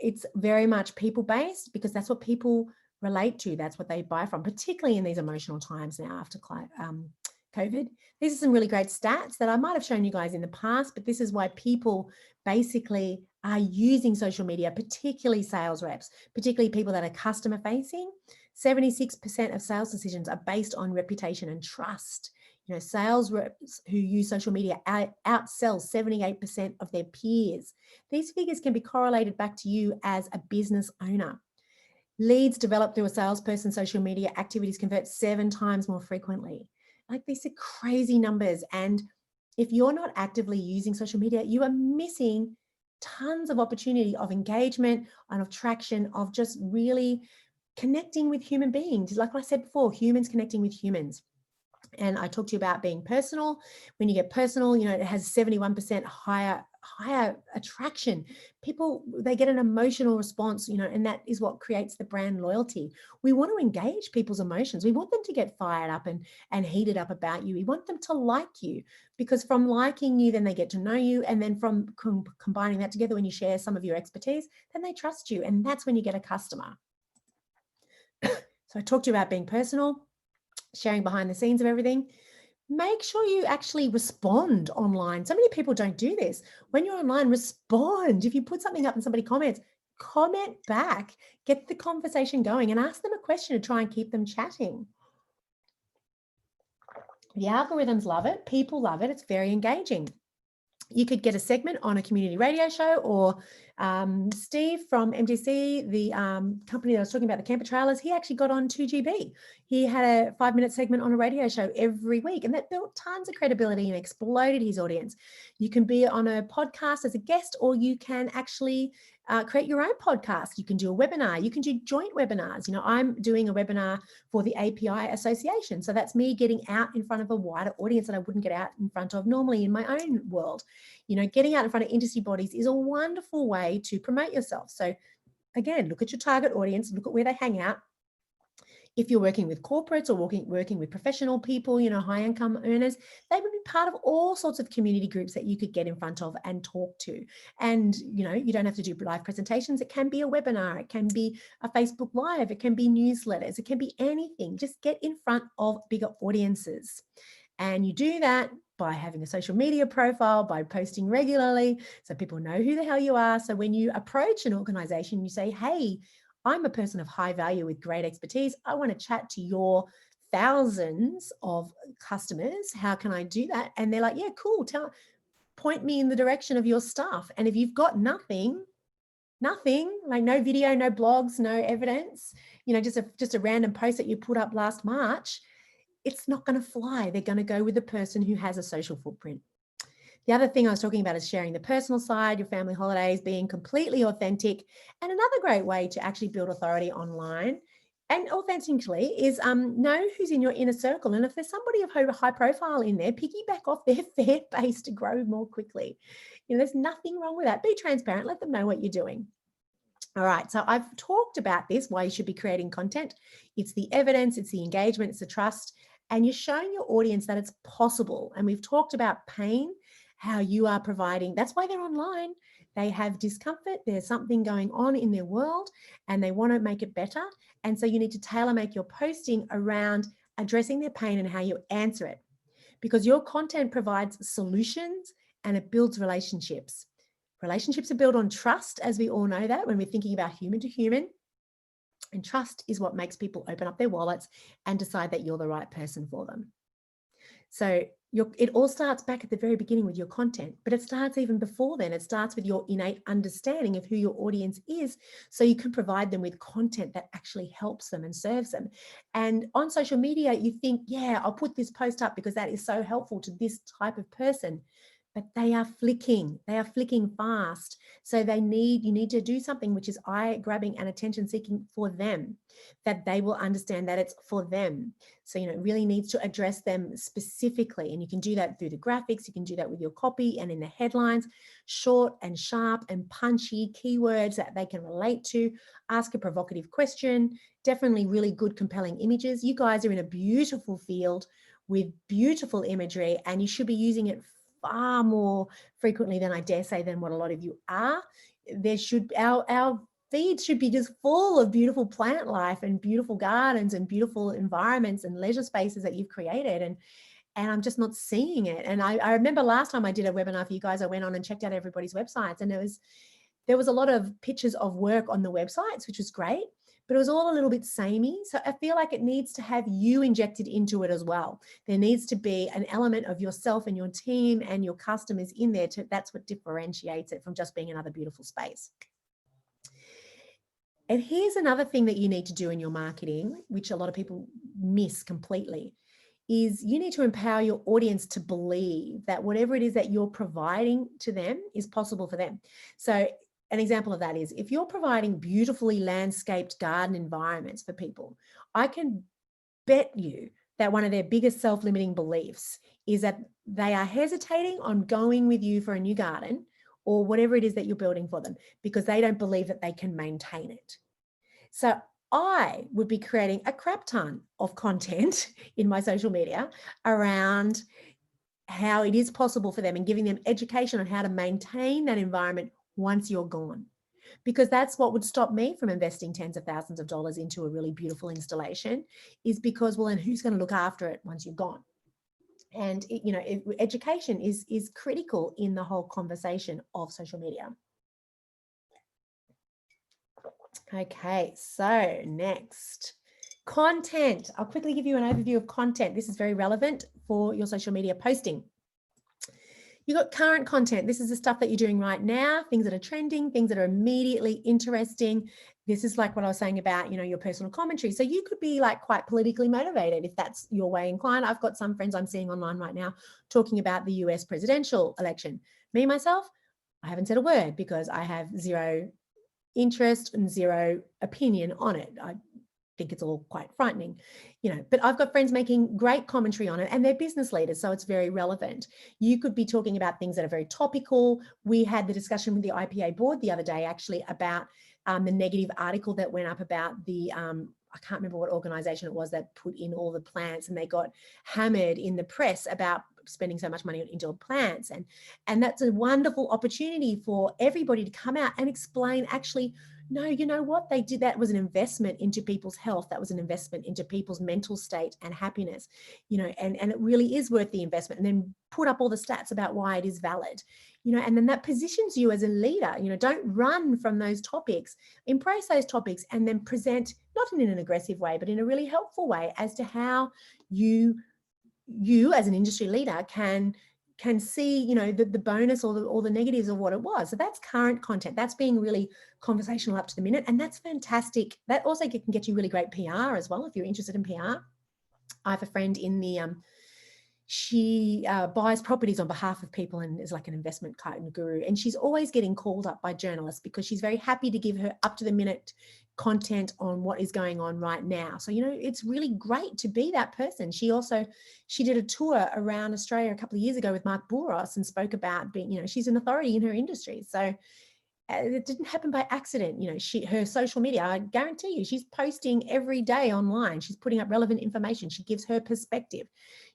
It's very much people-based because that's what people relate to. That's what they buy from, particularly in these emotional times now after COVID. These are some really great stats that I might have shown you guys in the past, but this is why people basically are using social media, particularly sales reps, particularly people that are customer facing. 76% of sales decisions are based on reputation and trust. You know, sales reps who use social media outsell 78% of their peers. These figures can be correlated back to you as a business owner. Leads developed through a salesperson's social media activities convert 7 times more frequently. Like, these are crazy numbers. And if you're not actively using social media, you are missing tons of opportunity of engagement and of traction, of just really connecting with human beings. Like I said before, humans connecting with humans. And I talked to you about being personal. When you get personal, you know, it has 71% higher attraction. People, they get an emotional response, you know, and that is what creates the brand loyalty. We want to engage people's emotions. We want them to get fired up and heated up about you. We want them to like you, because from liking you, then they get to know you. And then from combining that together, when you share some of your expertise, then they trust you. And that's when you get a customer. So I talked to you about being personal, sharing behind the scenes of everything. Make sure you actually respond online. So many people don't do this. When you're online, respond. If you put something up and somebody comments, comment back, get the conversation going, and ask them a question to try and keep them chatting. The algorithms love it. People love it. It's very engaging. You could get a segment on a community radio show, or Steve from MTC, the company that I was talking about, the camper trailers, he actually got on 2GB. He had a 5-minute segment on a radio show every week, and that built tons of credibility and exploded his audience. You can be on a podcast as a guest, or you can actually create your own podcast. You can do a webinar. You can do joint webinars. You know, I'm doing a webinar for the API Association. So that's me getting out in front of a wider audience that I wouldn't get out in front of normally in my own world. You know, getting out in front of industry bodies is a wonderful way to promote yourself. So again, look at your target audience, look at where they hang out. If you're working with corporates or working with professional people, you know, high income earners, they would be part of all sorts of community groups that you could get in front of and talk to. And, you know, you don't have to do live presentations. It can be a webinar. It can be a Facebook Live. It can be newsletters. It can be anything. Just get in front of bigger audiences. And you do that by having a social media profile, by posting regularly, so people know who the hell you are. So when you approach an organization, you say, hey, I'm a person of high value with great expertise. I want to chat to your thousands of customers. How can I do that? And they're like, yeah, cool. Point me in the direction of your stuff. And if you've got nothing, like no video, no blogs, no evidence, you know, just a random post that you put up last March, it's not going to fly. They're going to go with the person who has a social footprint. The other thing I was talking about is sharing the personal side, your family holidays, being completely authentic. And another great way to actually build authority online and authentically is know who's in your inner circle. And if there's somebody of high profile in there, piggyback off their fair base to grow more quickly. You know, there's nothing wrong with that. Be transparent. Let them know what you're doing. All right, so I've talked about this, why you should be creating content. It's the evidence, it's the engagement, it's the trust, and you're showing your audience that it's possible. And we've talked about pain, how you are providing, that's why they're online. They have discomfort, there's something going on in their world and they want to make it better. And so you need to tailor make your posting around addressing their pain and how you answer it, because your content provides solutions and it builds relationships. Relationships are built on trust, as we all know that when we're thinking about human to human. And trust is what makes people open up their wallets and decide that you're the right person for them. So it all starts back at the very beginning with your content, but it starts even before then. It starts with your innate understanding of who your audience is, so you can provide them with content that actually helps them and serves them. And on social media, you think, yeah, I'll put this post up because that is so helpful to this type of person. but they are flicking fast. So you need to do something which is eye grabbing and attention seeking for them, that they will understand that it's for them. So, it really needs to address them specifically. And you can do that through the graphics. You can do that with your copy and in the headlines, short and sharp and punchy keywords that they can relate to. Ask a provocative question, definitely really good, compelling images. You guys are in a beautiful field with beautiful imagery, and you should be using it far more frequently than I dare say than what a lot of you are. Our feed should be just full of beautiful plant life and beautiful gardens and beautiful environments and leisure spaces that you've created. And I'm just not seeing it. And I remember last time I did a webinar for you guys, I went on and checked out everybody's websites, and there was a lot of pictures of work on the websites, which was great, but it was all a little bit samey. So I feel like it needs to have you injected into it as well. There needs to be an element of yourself and your team and your customers in there. That's what differentiates it from just being another beautiful space. And here's another thing that you need to do in your marketing, which a lot of people miss completely, is you need to empower your audience to believe that whatever it is that you're providing to them is possible for them. So an example of that is if you're providing beautifully landscaped garden environments for people, I can bet you that one of their biggest self-limiting beliefs is that they are hesitating on going with you for a new garden or whatever it is that you're building for them because they don't believe that they can maintain it. So I would be creating a crap ton of content in my social media around how it is possible for them and giving them education on how to maintain that environment once you're gone. Because that's what would stop me from investing tens of thousands of dollars into a really beautiful installation, is because, well, and who's going to look after it once you're gone? And education is critical in the whole conversation of social media. Okay, so next, content. I'll quickly give you an overview of content. This is very relevant for your social media posting. You've got current content. This is the stuff that you're doing right now, things that are trending, things that are immediately interesting. This is like what I was saying about, your personal commentary. So you could be like quite politically motivated if that's your way inclined. I've got some friends I'm seeing online right now talking about the US presidential election. Me, myself, I haven't said a word because I have zero interest and zero opinion on it. I think it's all quite frightening, but I've got friends making great commentary on it and they're business leaders, so it's very relevant. You could be talking about things that are very topical. We had the discussion with the IPA board the other day actually about the negative article that went up about the I can't remember what organization it was that put in all the plants, and they got hammered in the press about spending so much money on indoor plants. And that's a wonderful opportunity for everybody to come out and explain, actually, no, you know what, they did, that was an investment into people's health. That was an investment into people's mental state and happiness, and it really is worth the investment. And then put up all the stats about why it is valid, and then that positions you as a leader. Don't run from those topics, embrace those topics, and then present, not in an aggressive way, but in a really helpful way as to how you as an industry leader can see, the bonus or the negatives of what it was. So that's current content. That's being really conversational up to the minute. And that's fantastic. That also can get you really great PR as well, if you're interested in PR. I have a friend in the, she buys properties on behalf of people and is like an investment guru. And she's always getting called up by journalists because she's very happy to give her up to the minute content on what is going on right now. So, it's really great to be that person. She did a tour around Australia a couple of years ago with Mark Bouros and spoke about being, she's an authority in her industry. So it didn't happen by accident. Her social media, I guarantee you, she's posting every day online. She's putting up relevant information. She gives her perspective.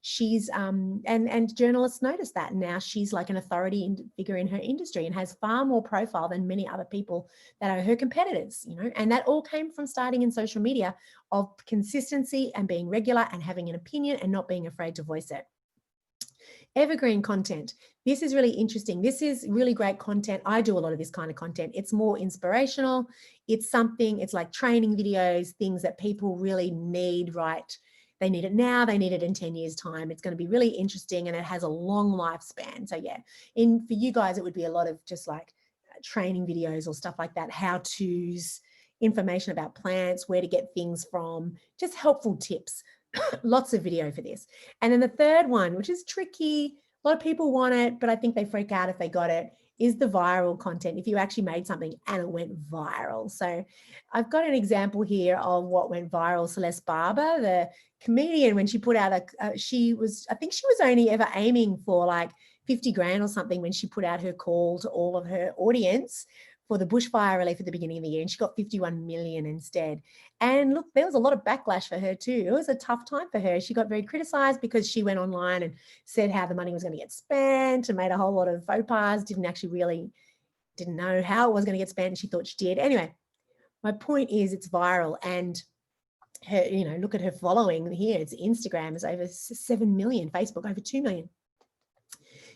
She's and journalists notice that now she's like an authority figure in her industry and has far more profile than many other people that are her competitors, and that all came from starting in social media, of consistency and being regular and having an opinion and not being afraid to voice it. Evergreen content. This is really interesting. This is really great content. I do a lot of this kind of content. It's more inspirational. It's like training videos, things that people really need, right? They need it now. They need it in 10 years' time. It's going to be really interesting and it has a long lifespan. So yeah, for you guys, it would be a lot of just like training videos or stuff like that, how-tos, information about plants, where to get things from, just helpful tips. Lots of video for this. And then the third one, which is tricky, A lot of people want it, but I think they freak out if they got it, is the viral content. If you actually made something and it went viral. So I've got an example here of what went viral. Celeste Barber, the comedian, when she put out I think she was only ever aiming for like 50 grand or something when she put out her call to all of her audience for the bushfire relief at the beginning of the year, and she got 51 million instead. And look, there was a lot of backlash for her too. It was a tough time for her. She got very criticized because she went online and said how the money was going to get spent and made a whole lot of faux pas, didn't know how it was going to get spent, and she thought she did. Anyway, my point is it's viral, and her, look at her following here. It's Instagram is over 7 million, Facebook over 2 million.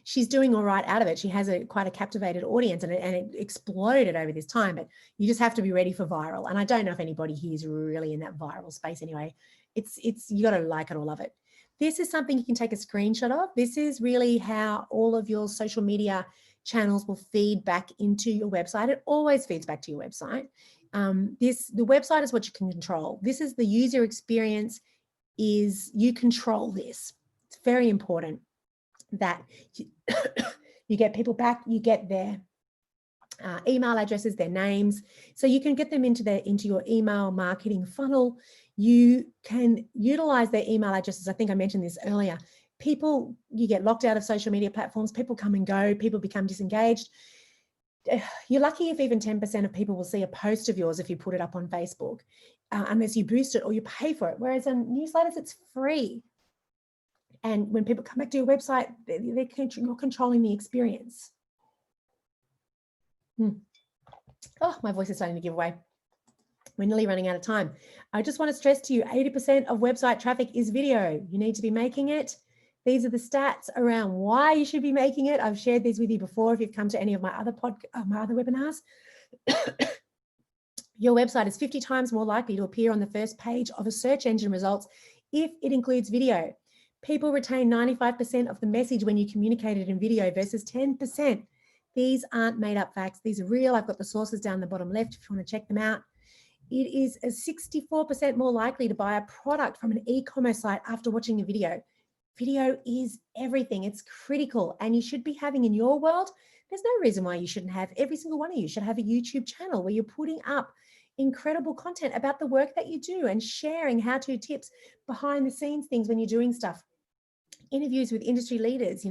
She's doing all right out of it. She has quite a captivated audience, and it exploded over this time, but you just have to be ready for viral. And I don't know if anybody here is really in that viral space anyway. You got to like it or love it. This is something you can take a screenshot of. This is really how all of your social media channels will feed back into your website. It always feeds back to your website. The website is what you can control. This is the user experience. You control this. It's very important that you get people back, you get their email addresses, their names, so you can get them into your email marketing funnel. You can utilize their email addresses. I think I mentioned this earlier. You get locked out of social media platforms, people come and go, people become disengaged. You're lucky if even 10% of people will see a post of yours if you put it up on Facebook, unless you boost it or you pay for it. Whereas on newsletters, it's free. And when people come back to your website, you're controlling the experience. Oh, my voice is starting to give way. We're nearly running out of time. I just want to stress to you, 80% of website traffic is video. You need to be making it. These are the stats around why you should be making it. I've shared these with you before if you've come to any of my other webinars. Your website is 50 times more likely to appear on the first page of a search engine results if it includes video. People retain 95% of the message when you communicate it in video versus 10%. These aren't made up facts. These are real. I've got the sources down the bottom left if you want to check them out. It is 64% more likely to buy a product from an e-commerce site after watching a video. Video is everything. It's critical, and you should be having in your world, there's no reason why you shouldn't have, every single one of you should have a YouTube channel where you're putting up incredible content about the work that you do and sharing how-to tips, behind the scenes things when you're doing stuff, interviews with industry leaders.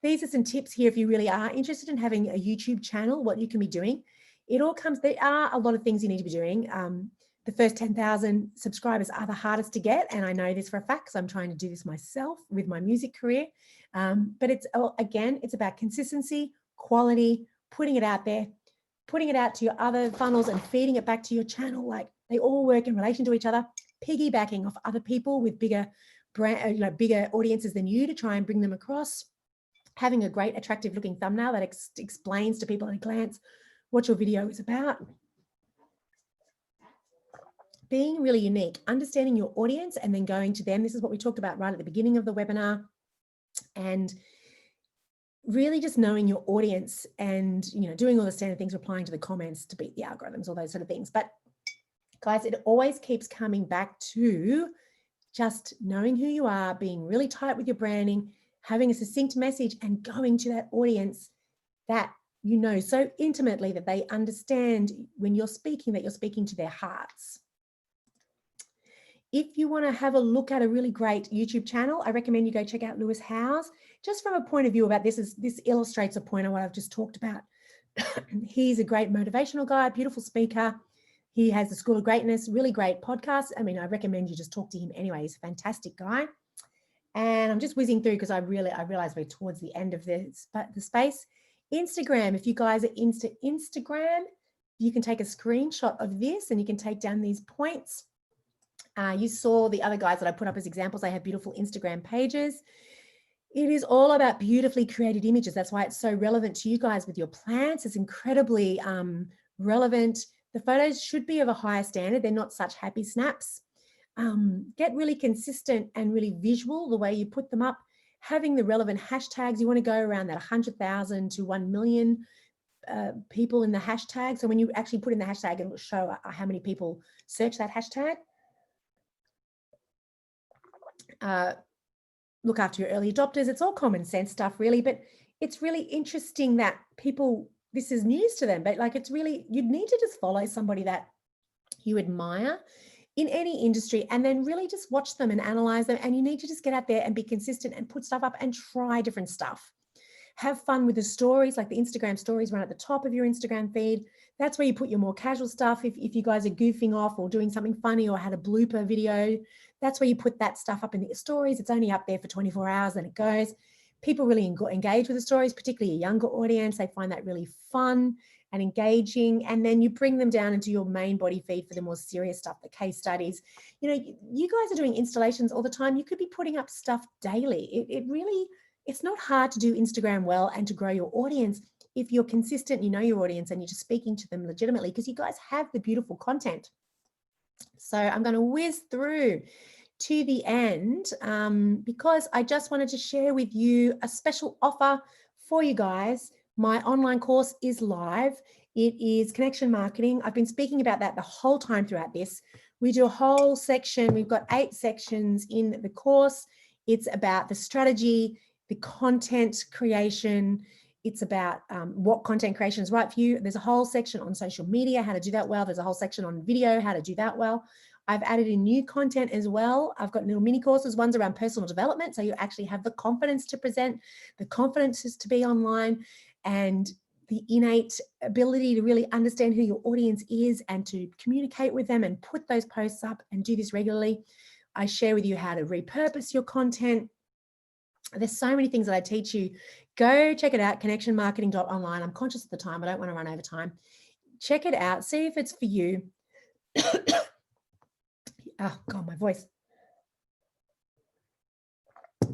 These are some tips here if you really are interested in having a YouTube channel, what you can be doing. There are a lot of things you need to be doing. The first 10,000 subscribers are the hardest to get, and I know this for a fact because I'm trying to do this myself with my music career. But it's about consistency, quality, putting it out there, putting it out to your other funnels and feeding it back to your channel. Like, they all work in relation to each other, piggybacking off other people with bigger audiences than you to try and bring them across. Having a great, attractive looking thumbnail that explains to people at a glance what your video is about. Being really unique, understanding your audience and then going to them. This is what we talked about right at the beginning of the webinar. And really just knowing your audience and, doing all the standard things, replying to the comments to beat the algorithms, all those sort of things. But guys, it always keeps coming back to just knowing who you are, being really tight with your branding, having a succinct message, and going to that audience that you know so intimately that they understand when you're speaking, that you're speaking to their hearts. If you want to have a look at a really great YouTube channel, I recommend you go check out Lewis Howes. Just from a point of view about this illustrates a point of what I've just talked about. He's a great motivational guy, beautiful speaker. He has the School of Greatness, really great podcast. I mean, I recommend you just talk to him anyway. He's a fantastic guy. And I'm just whizzing through because I realize we're towards the end of the space. Instagram, if you guys are into Instagram, you can take a screenshot of this and you can take down these points. You saw the other guys that I put up as examples. They have beautiful Instagram pages. It is all about beautifully created images. That's why it's so relevant to you guys with your plants. It's incredibly relevant. The photos should be of a higher standard. They're not such happy snaps. Get really consistent and really visual the way you put them up. Having the relevant hashtags. You want to go around that 100,000 to 1 million people in the hashtag. So when you actually put in the hashtag, it will show how many people search that hashtag. look after your early adopters. It's all common sense stuff, really, but it's really interesting that people, this is news to them, but like, it's really, you'd need to just follow somebody that you admire in any industry and then really just watch them and analyze them. And you need to just get out there and be consistent and put stuff up and try different stuff. Have fun with the stories, like the Instagram stories run at the top of your Instagram feed. That's where you put your more casual stuff. If you guys are goofing off or doing something funny or had a blooper video, that's where you put that stuff up in the stories. It's only up there for 24 hours and it goes. People really engage with the stories, particularly a younger audience. They find that really fun and engaging. And then you bring them down into your main body feed for the more serious stuff, the case studies. You know, you guys are doing installations all the time. You could be putting up stuff daily. It's not hard to do Instagram well and to grow your audience if you're consistent, you know your audience, and you're just speaking to them legitimately, because you guys have the beautiful content. So I'm going to whiz through to the end because I just wanted to share with you a special offer for you guys. My online course is live. It is connection marketing. I've been speaking about that the whole time throughout this. We do a whole section. We've got 8 sections in the course. It's about the strategy, the content creation. It's about what content creation is right for you. There's a whole section on social media, how to do that well. There's a whole section on video, how to do that well. I've added in new content as well. I've got little mini courses. One's around personal development, so you actually have the confidence to present, the confidence to be online, and the innate ability to really understand who your audience is and to communicate with them and put those posts up and do this regularly. I share with you how to repurpose your content. There's so many things that I teach you. Go check it out, connectionmarketing.online. I'm conscious of the time. I don't want to run over time. Check it out. See if it's for you. Oh, God, my voice.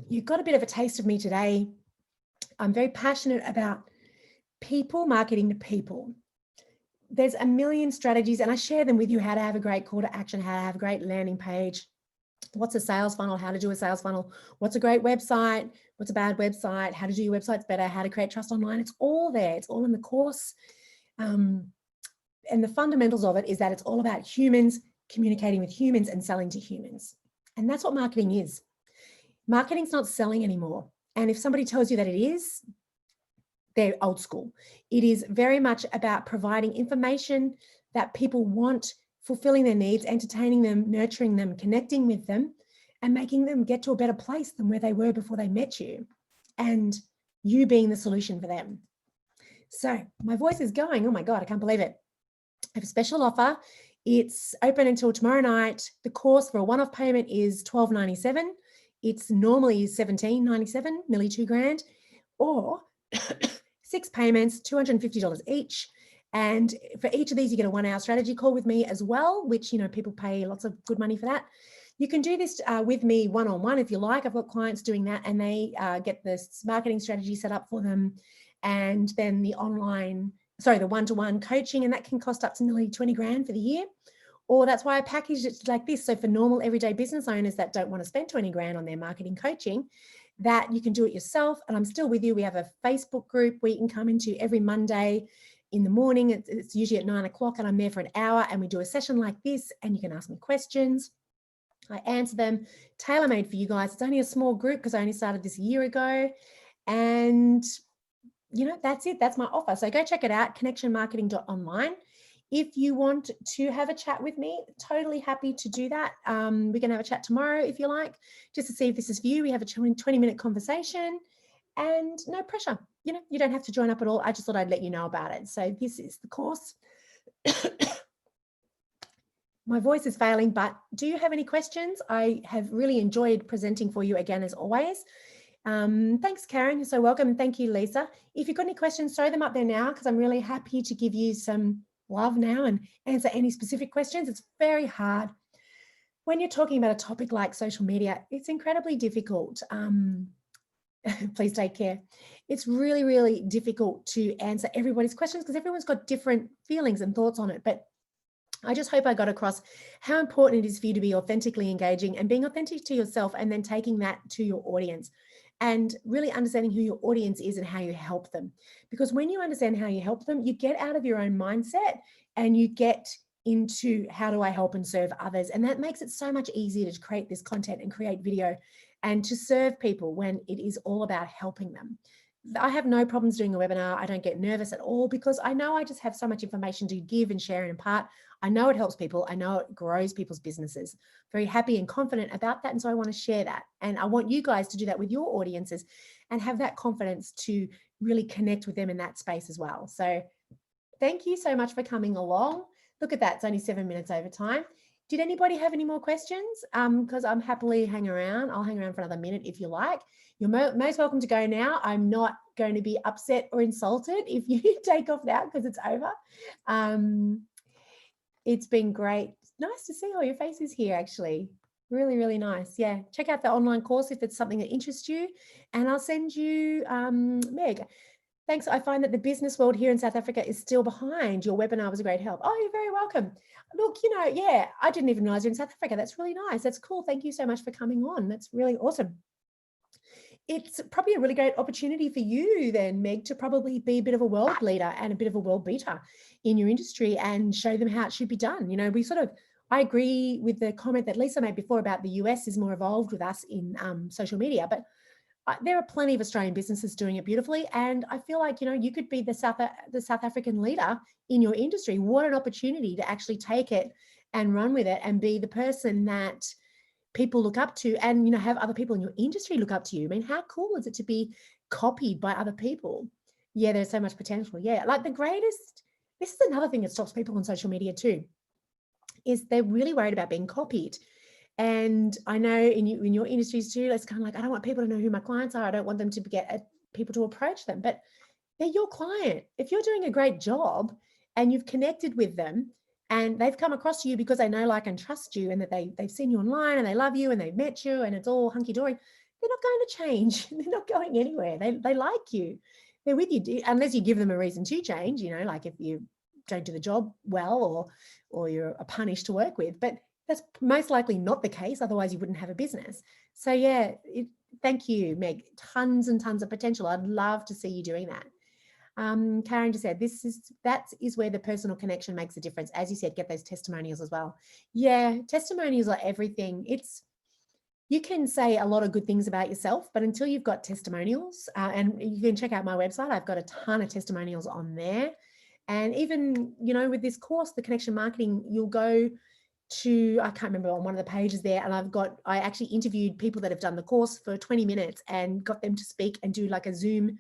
You got a bit of a taste of me today. I'm very passionate about people marketing to people. There's a million strategies, and I share them with you, how to have a great call to action, how to have a great landing page, what's a sales funnel, how to do a sales funnel, what's a great website, what's a bad website, how to do your websites better, how to create trust online. It's all there. It's all in the course. And the fundamentals of it is that it's all about humans communicating with humans and selling to humans. And that's what marketing is. Marketing's not selling anymore. And if somebody tells you that it is, they're old school. It is very much about providing information that people want, fulfilling their needs, entertaining them, nurturing them, connecting with them, and making them get to a better place than where they were before they met you, and you being the solution for them. So my voice is going. Oh my God, I can't believe it. I have a special offer. It's open until tomorrow night. The course for a one-off payment is $12.97. It's normally $17.97, nearly $2,000, or 6 payments, $250 each. And for each of these, you get a 1-hour strategy call with me as well, which, you know, people pay lots of good money for that. You can do this with me one-on-one if you like. I've got clients doing that, and they get this marketing strategy set up for them. And then the one-to-one coaching, and that can cost up to nearly $20,000 for the year. Or that's why I packaged it like this. So for normal everyday business owners that don't want to spend $20,000 on their marketing coaching, that you can do it yourself. And I'm still with you. We have a Facebook group where you can come into every Monday in the morning. It's usually at 9 o'clock, and I'm there for an hour, and we do a session like this, and you can ask me questions. I answer them, tailor-made for you guys. It's only a small group because I only started this a year ago. And, you know, that's it. That's my offer. So go check it out, connectionmarketing.online. If you want to have a chat with me, totally happy to do that. We can have a chat tomorrow if you like, just to see if this is for you. We have a 20-minute conversation, and no pressure. You know, you don't have to join up at all. I just thought I'd let you know about it. So this is the course. My voice is failing, but do you have any questions? I have really enjoyed presenting for you again, as always. Thanks, Karen. You're so welcome. And thank you, Lisa. If you've got any questions, throw them up there now, because I'm really happy to give you some love now and answer any specific questions. It's very hard when you're talking about a topic like social media. It's incredibly difficult. Please take care. It's really, really difficult to answer everybody's questions because everyone's got different feelings and thoughts on it. But I just hope I got across how important it is for you to be authentically engaging and being authentic to yourself, and then taking that to your audience and really understanding who your audience is and how you help them. Because when you understand how you help them, you get out of your own mindset and you get into how do I help and serve others. And that makes it so much easier to create this content and create video and to serve people when it is all about helping them. I have no problems doing a webinar. I don't get nervous at all because I know I just have so much information to give and share and impart. I know it helps people. I know it grows people's businesses. Very happy and confident about that. And so I want to share that. And I want you guys to do that with your audiences and have that confidence to really connect with them in that space as well. So thank you so much for coming along. Look at that. It's only 7 minutes over time. Did anybody have any more questions? Because I'm happily hang around. I'll hang around for another minute if you like. You're most welcome to go now. I'm not going to be upset or insulted if you take off now because it's over. It's been great. Nice to see all your faces here, actually. Really, really nice. Yeah, check out the online course if it's something that interests you. And I'll send you, Meg. Thanks. I find that the business world here in South Africa is still behind. Your webinar was a great help. Oh, you're very welcome. Look, you know, yeah, I didn't even realize you're in South Africa. That's really nice. That's cool. Thank you so much for coming on. That's really awesome. It's probably a really great opportunity for you then, Meg, to probably be a bit of a world leader and a bit of a world beater in your industry and show them how it should be done. You know, I agree with the comment that Lisa made before about the US is more evolved with us in social media, but there are plenty of Australian businesses doing it beautifully. And I feel like, you know, you could be the South African leader in your industry. What an opportunity to actually take it and run with it and be the person that people look up to and, you know, have other people in your industry look up to you. I mean, how cool is it to be copied by other people? Yeah, there's so much potential. Yeah, like this is another thing that stops people on social media too, is they're really worried about being copied. And I know in your industries too, it's kind of like, I don't want people to know who my clients are. I don't want them to get people to approach them, but they're your client. If you're doing a great job and you've connected with them and they've come across you because they know, like, and trust you, and that they've seen you online and they love you and they've met you and it's all hunky-dory, they're not going to change. They're not going anywhere. They like you. They're with you, unless you give them a reason to change, you know, like if you don't do the job well or you're a punish to work with. But that's most likely not the case. Otherwise, you wouldn't have a business. So yeah, thank you, Meg. Tons and tons of potential. I'd love to see you doing that. Karen just said, that is where the personal connection makes a difference. As you said, get those testimonials as well. Yeah, testimonials are everything. You can say a lot of good things about yourself, but until you've got testimonials, and you can check out my website, I've got a ton of testimonials on there. And even, you know, with this course, the connection marketing, you'll go to, I can't remember, on one of the pages there, and I actually interviewed people that have done the course for 20 minutes and got them to speak and do like a Zoom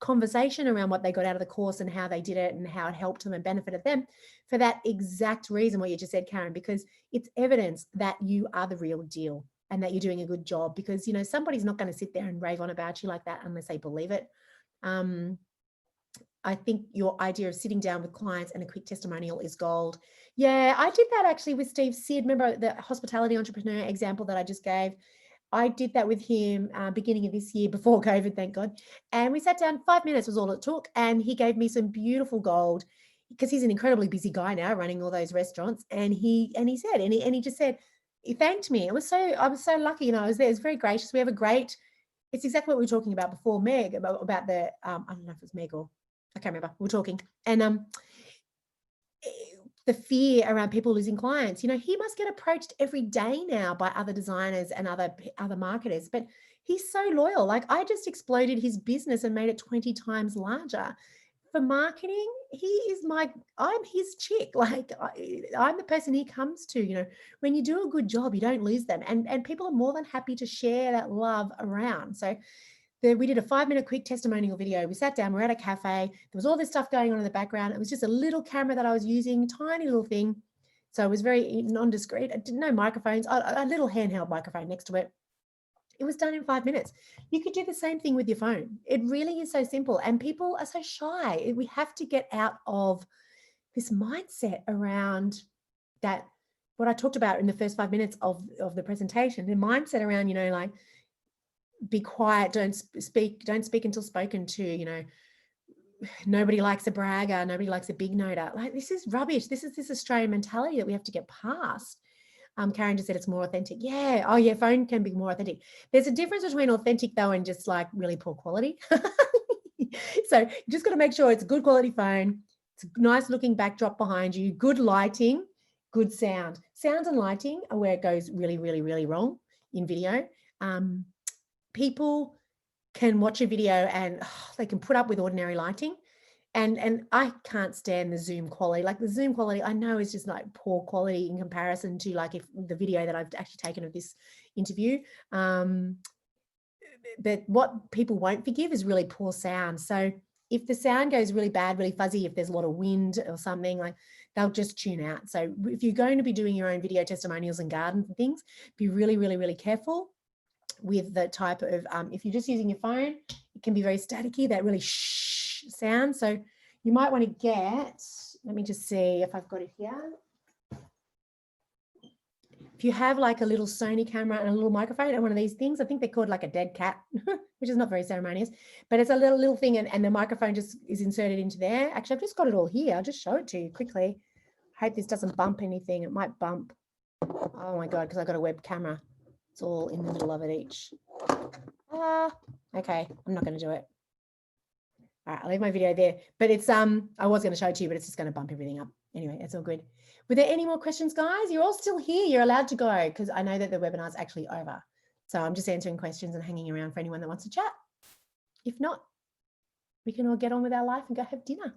conversation around what they got out of the course and how they did it and how it helped them and benefited them, for that exact reason what you just said, Karen, because it's evidence that you are the real deal and that you're doing a good job. Because, you know, somebody's not going to sit there and rave on about you like that unless they believe it. I think your idea of sitting down with clients and a quick testimonial is gold. Yeah, I did that actually with Steve Sid. Remember the hospitality entrepreneur example that I just gave? I did that with him beginning of this year, before COVID, thank God. And we sat down, 5 minutes was all it took. And he gave me some beautiful gold, because he's an incredibly busy guy now running all those restaurants. And he just said, he thanked me. I was so lucky, and I was there. It was very gracious. We have it's exactly what we were talking about before, Meg, about the, I don't know if it was Meg or, I can't remember. We were talking, and the fear around people losing clients. You know, he must get approached every day now by other designers and other marketers, but he's so loyal. Like, I just exploded his business and made it 20 times larger. For marketing, I'm his chick. Like, I'm the person he comes to. You know, when you do a good job, you don't lose them, and people are more than happy to share that love around. So we did a 5-minute quick testimonial video. We sat down, we're at a cafe. There was all this stuff going on in the background. It was just a little camera that I was using, tiny little thing. So it was very non-discreet. I didn't know microphones, a little handheld microphone next to it. It was done in 5 minutes. You could do the same thing with your phone. It really is so simple. And people are so shy. We have to get out of this mindset around that, what I talked about in the first 5 minutes of the presentation, the mindset around, you know, like, be quiet, don't speak until spoken to, you know, nobody likes a bragger, nobody likes a big noter. Like, this is rubbish. This is this Australian mentality that we have to get past. Karen just said it's more authentic. Yeah. Oh yeah, phone can be more authentic. There's a difference between authentic though and just like really poor quality. So you just got to make sure it's a good quality phone. It's a nice looking backdrop behind you, good lighting, good sound. Sound and lighting are where it goes really, really, really wrong in video. People can watch a video and they can put up with ordinary lighting. And I can't stand the Zoom quality. Like the Zoom quality, I know is just like poor quality in comparison to like if the video that I've actually taken of this interview. But what people won't forgive is really poor sound. So if the sound goes really bad, really fuzzy, if there's a lot of wind or something, like they'll just tune out. So if you're going to be doing your own video testimonials and gardens and things, be really, really, really careful with the type of, if you're just using your phone, it can be very staticky, that really shh sound. So you might want to get, let me just see if I've got it here. If you have like a little Sony camera and a little microphone and one of these things, I think they're called like a dead cat, which is not very ceremonious, but it's a little thing and the microphone just is inserted into there. Actually, I've just got it all here. I'll just show it to you quickly. I hope this doesn't bump anything. It might bump. Oh my God, because I've got a web camera. It's all in the middle of it each. Okay, I'm not going to do it. All right, I'll leave my video there. But it's I was going to show it to you, but it's just going to bump everything up. Anyway, it's all good. Were there any more questions, guys? You're all still here. You're allowed to go because I know that the webinar is actually over. So I'm just answering questions and hanging around for anyone that wants to chat. If not, we can all get on with our life and go have dinner.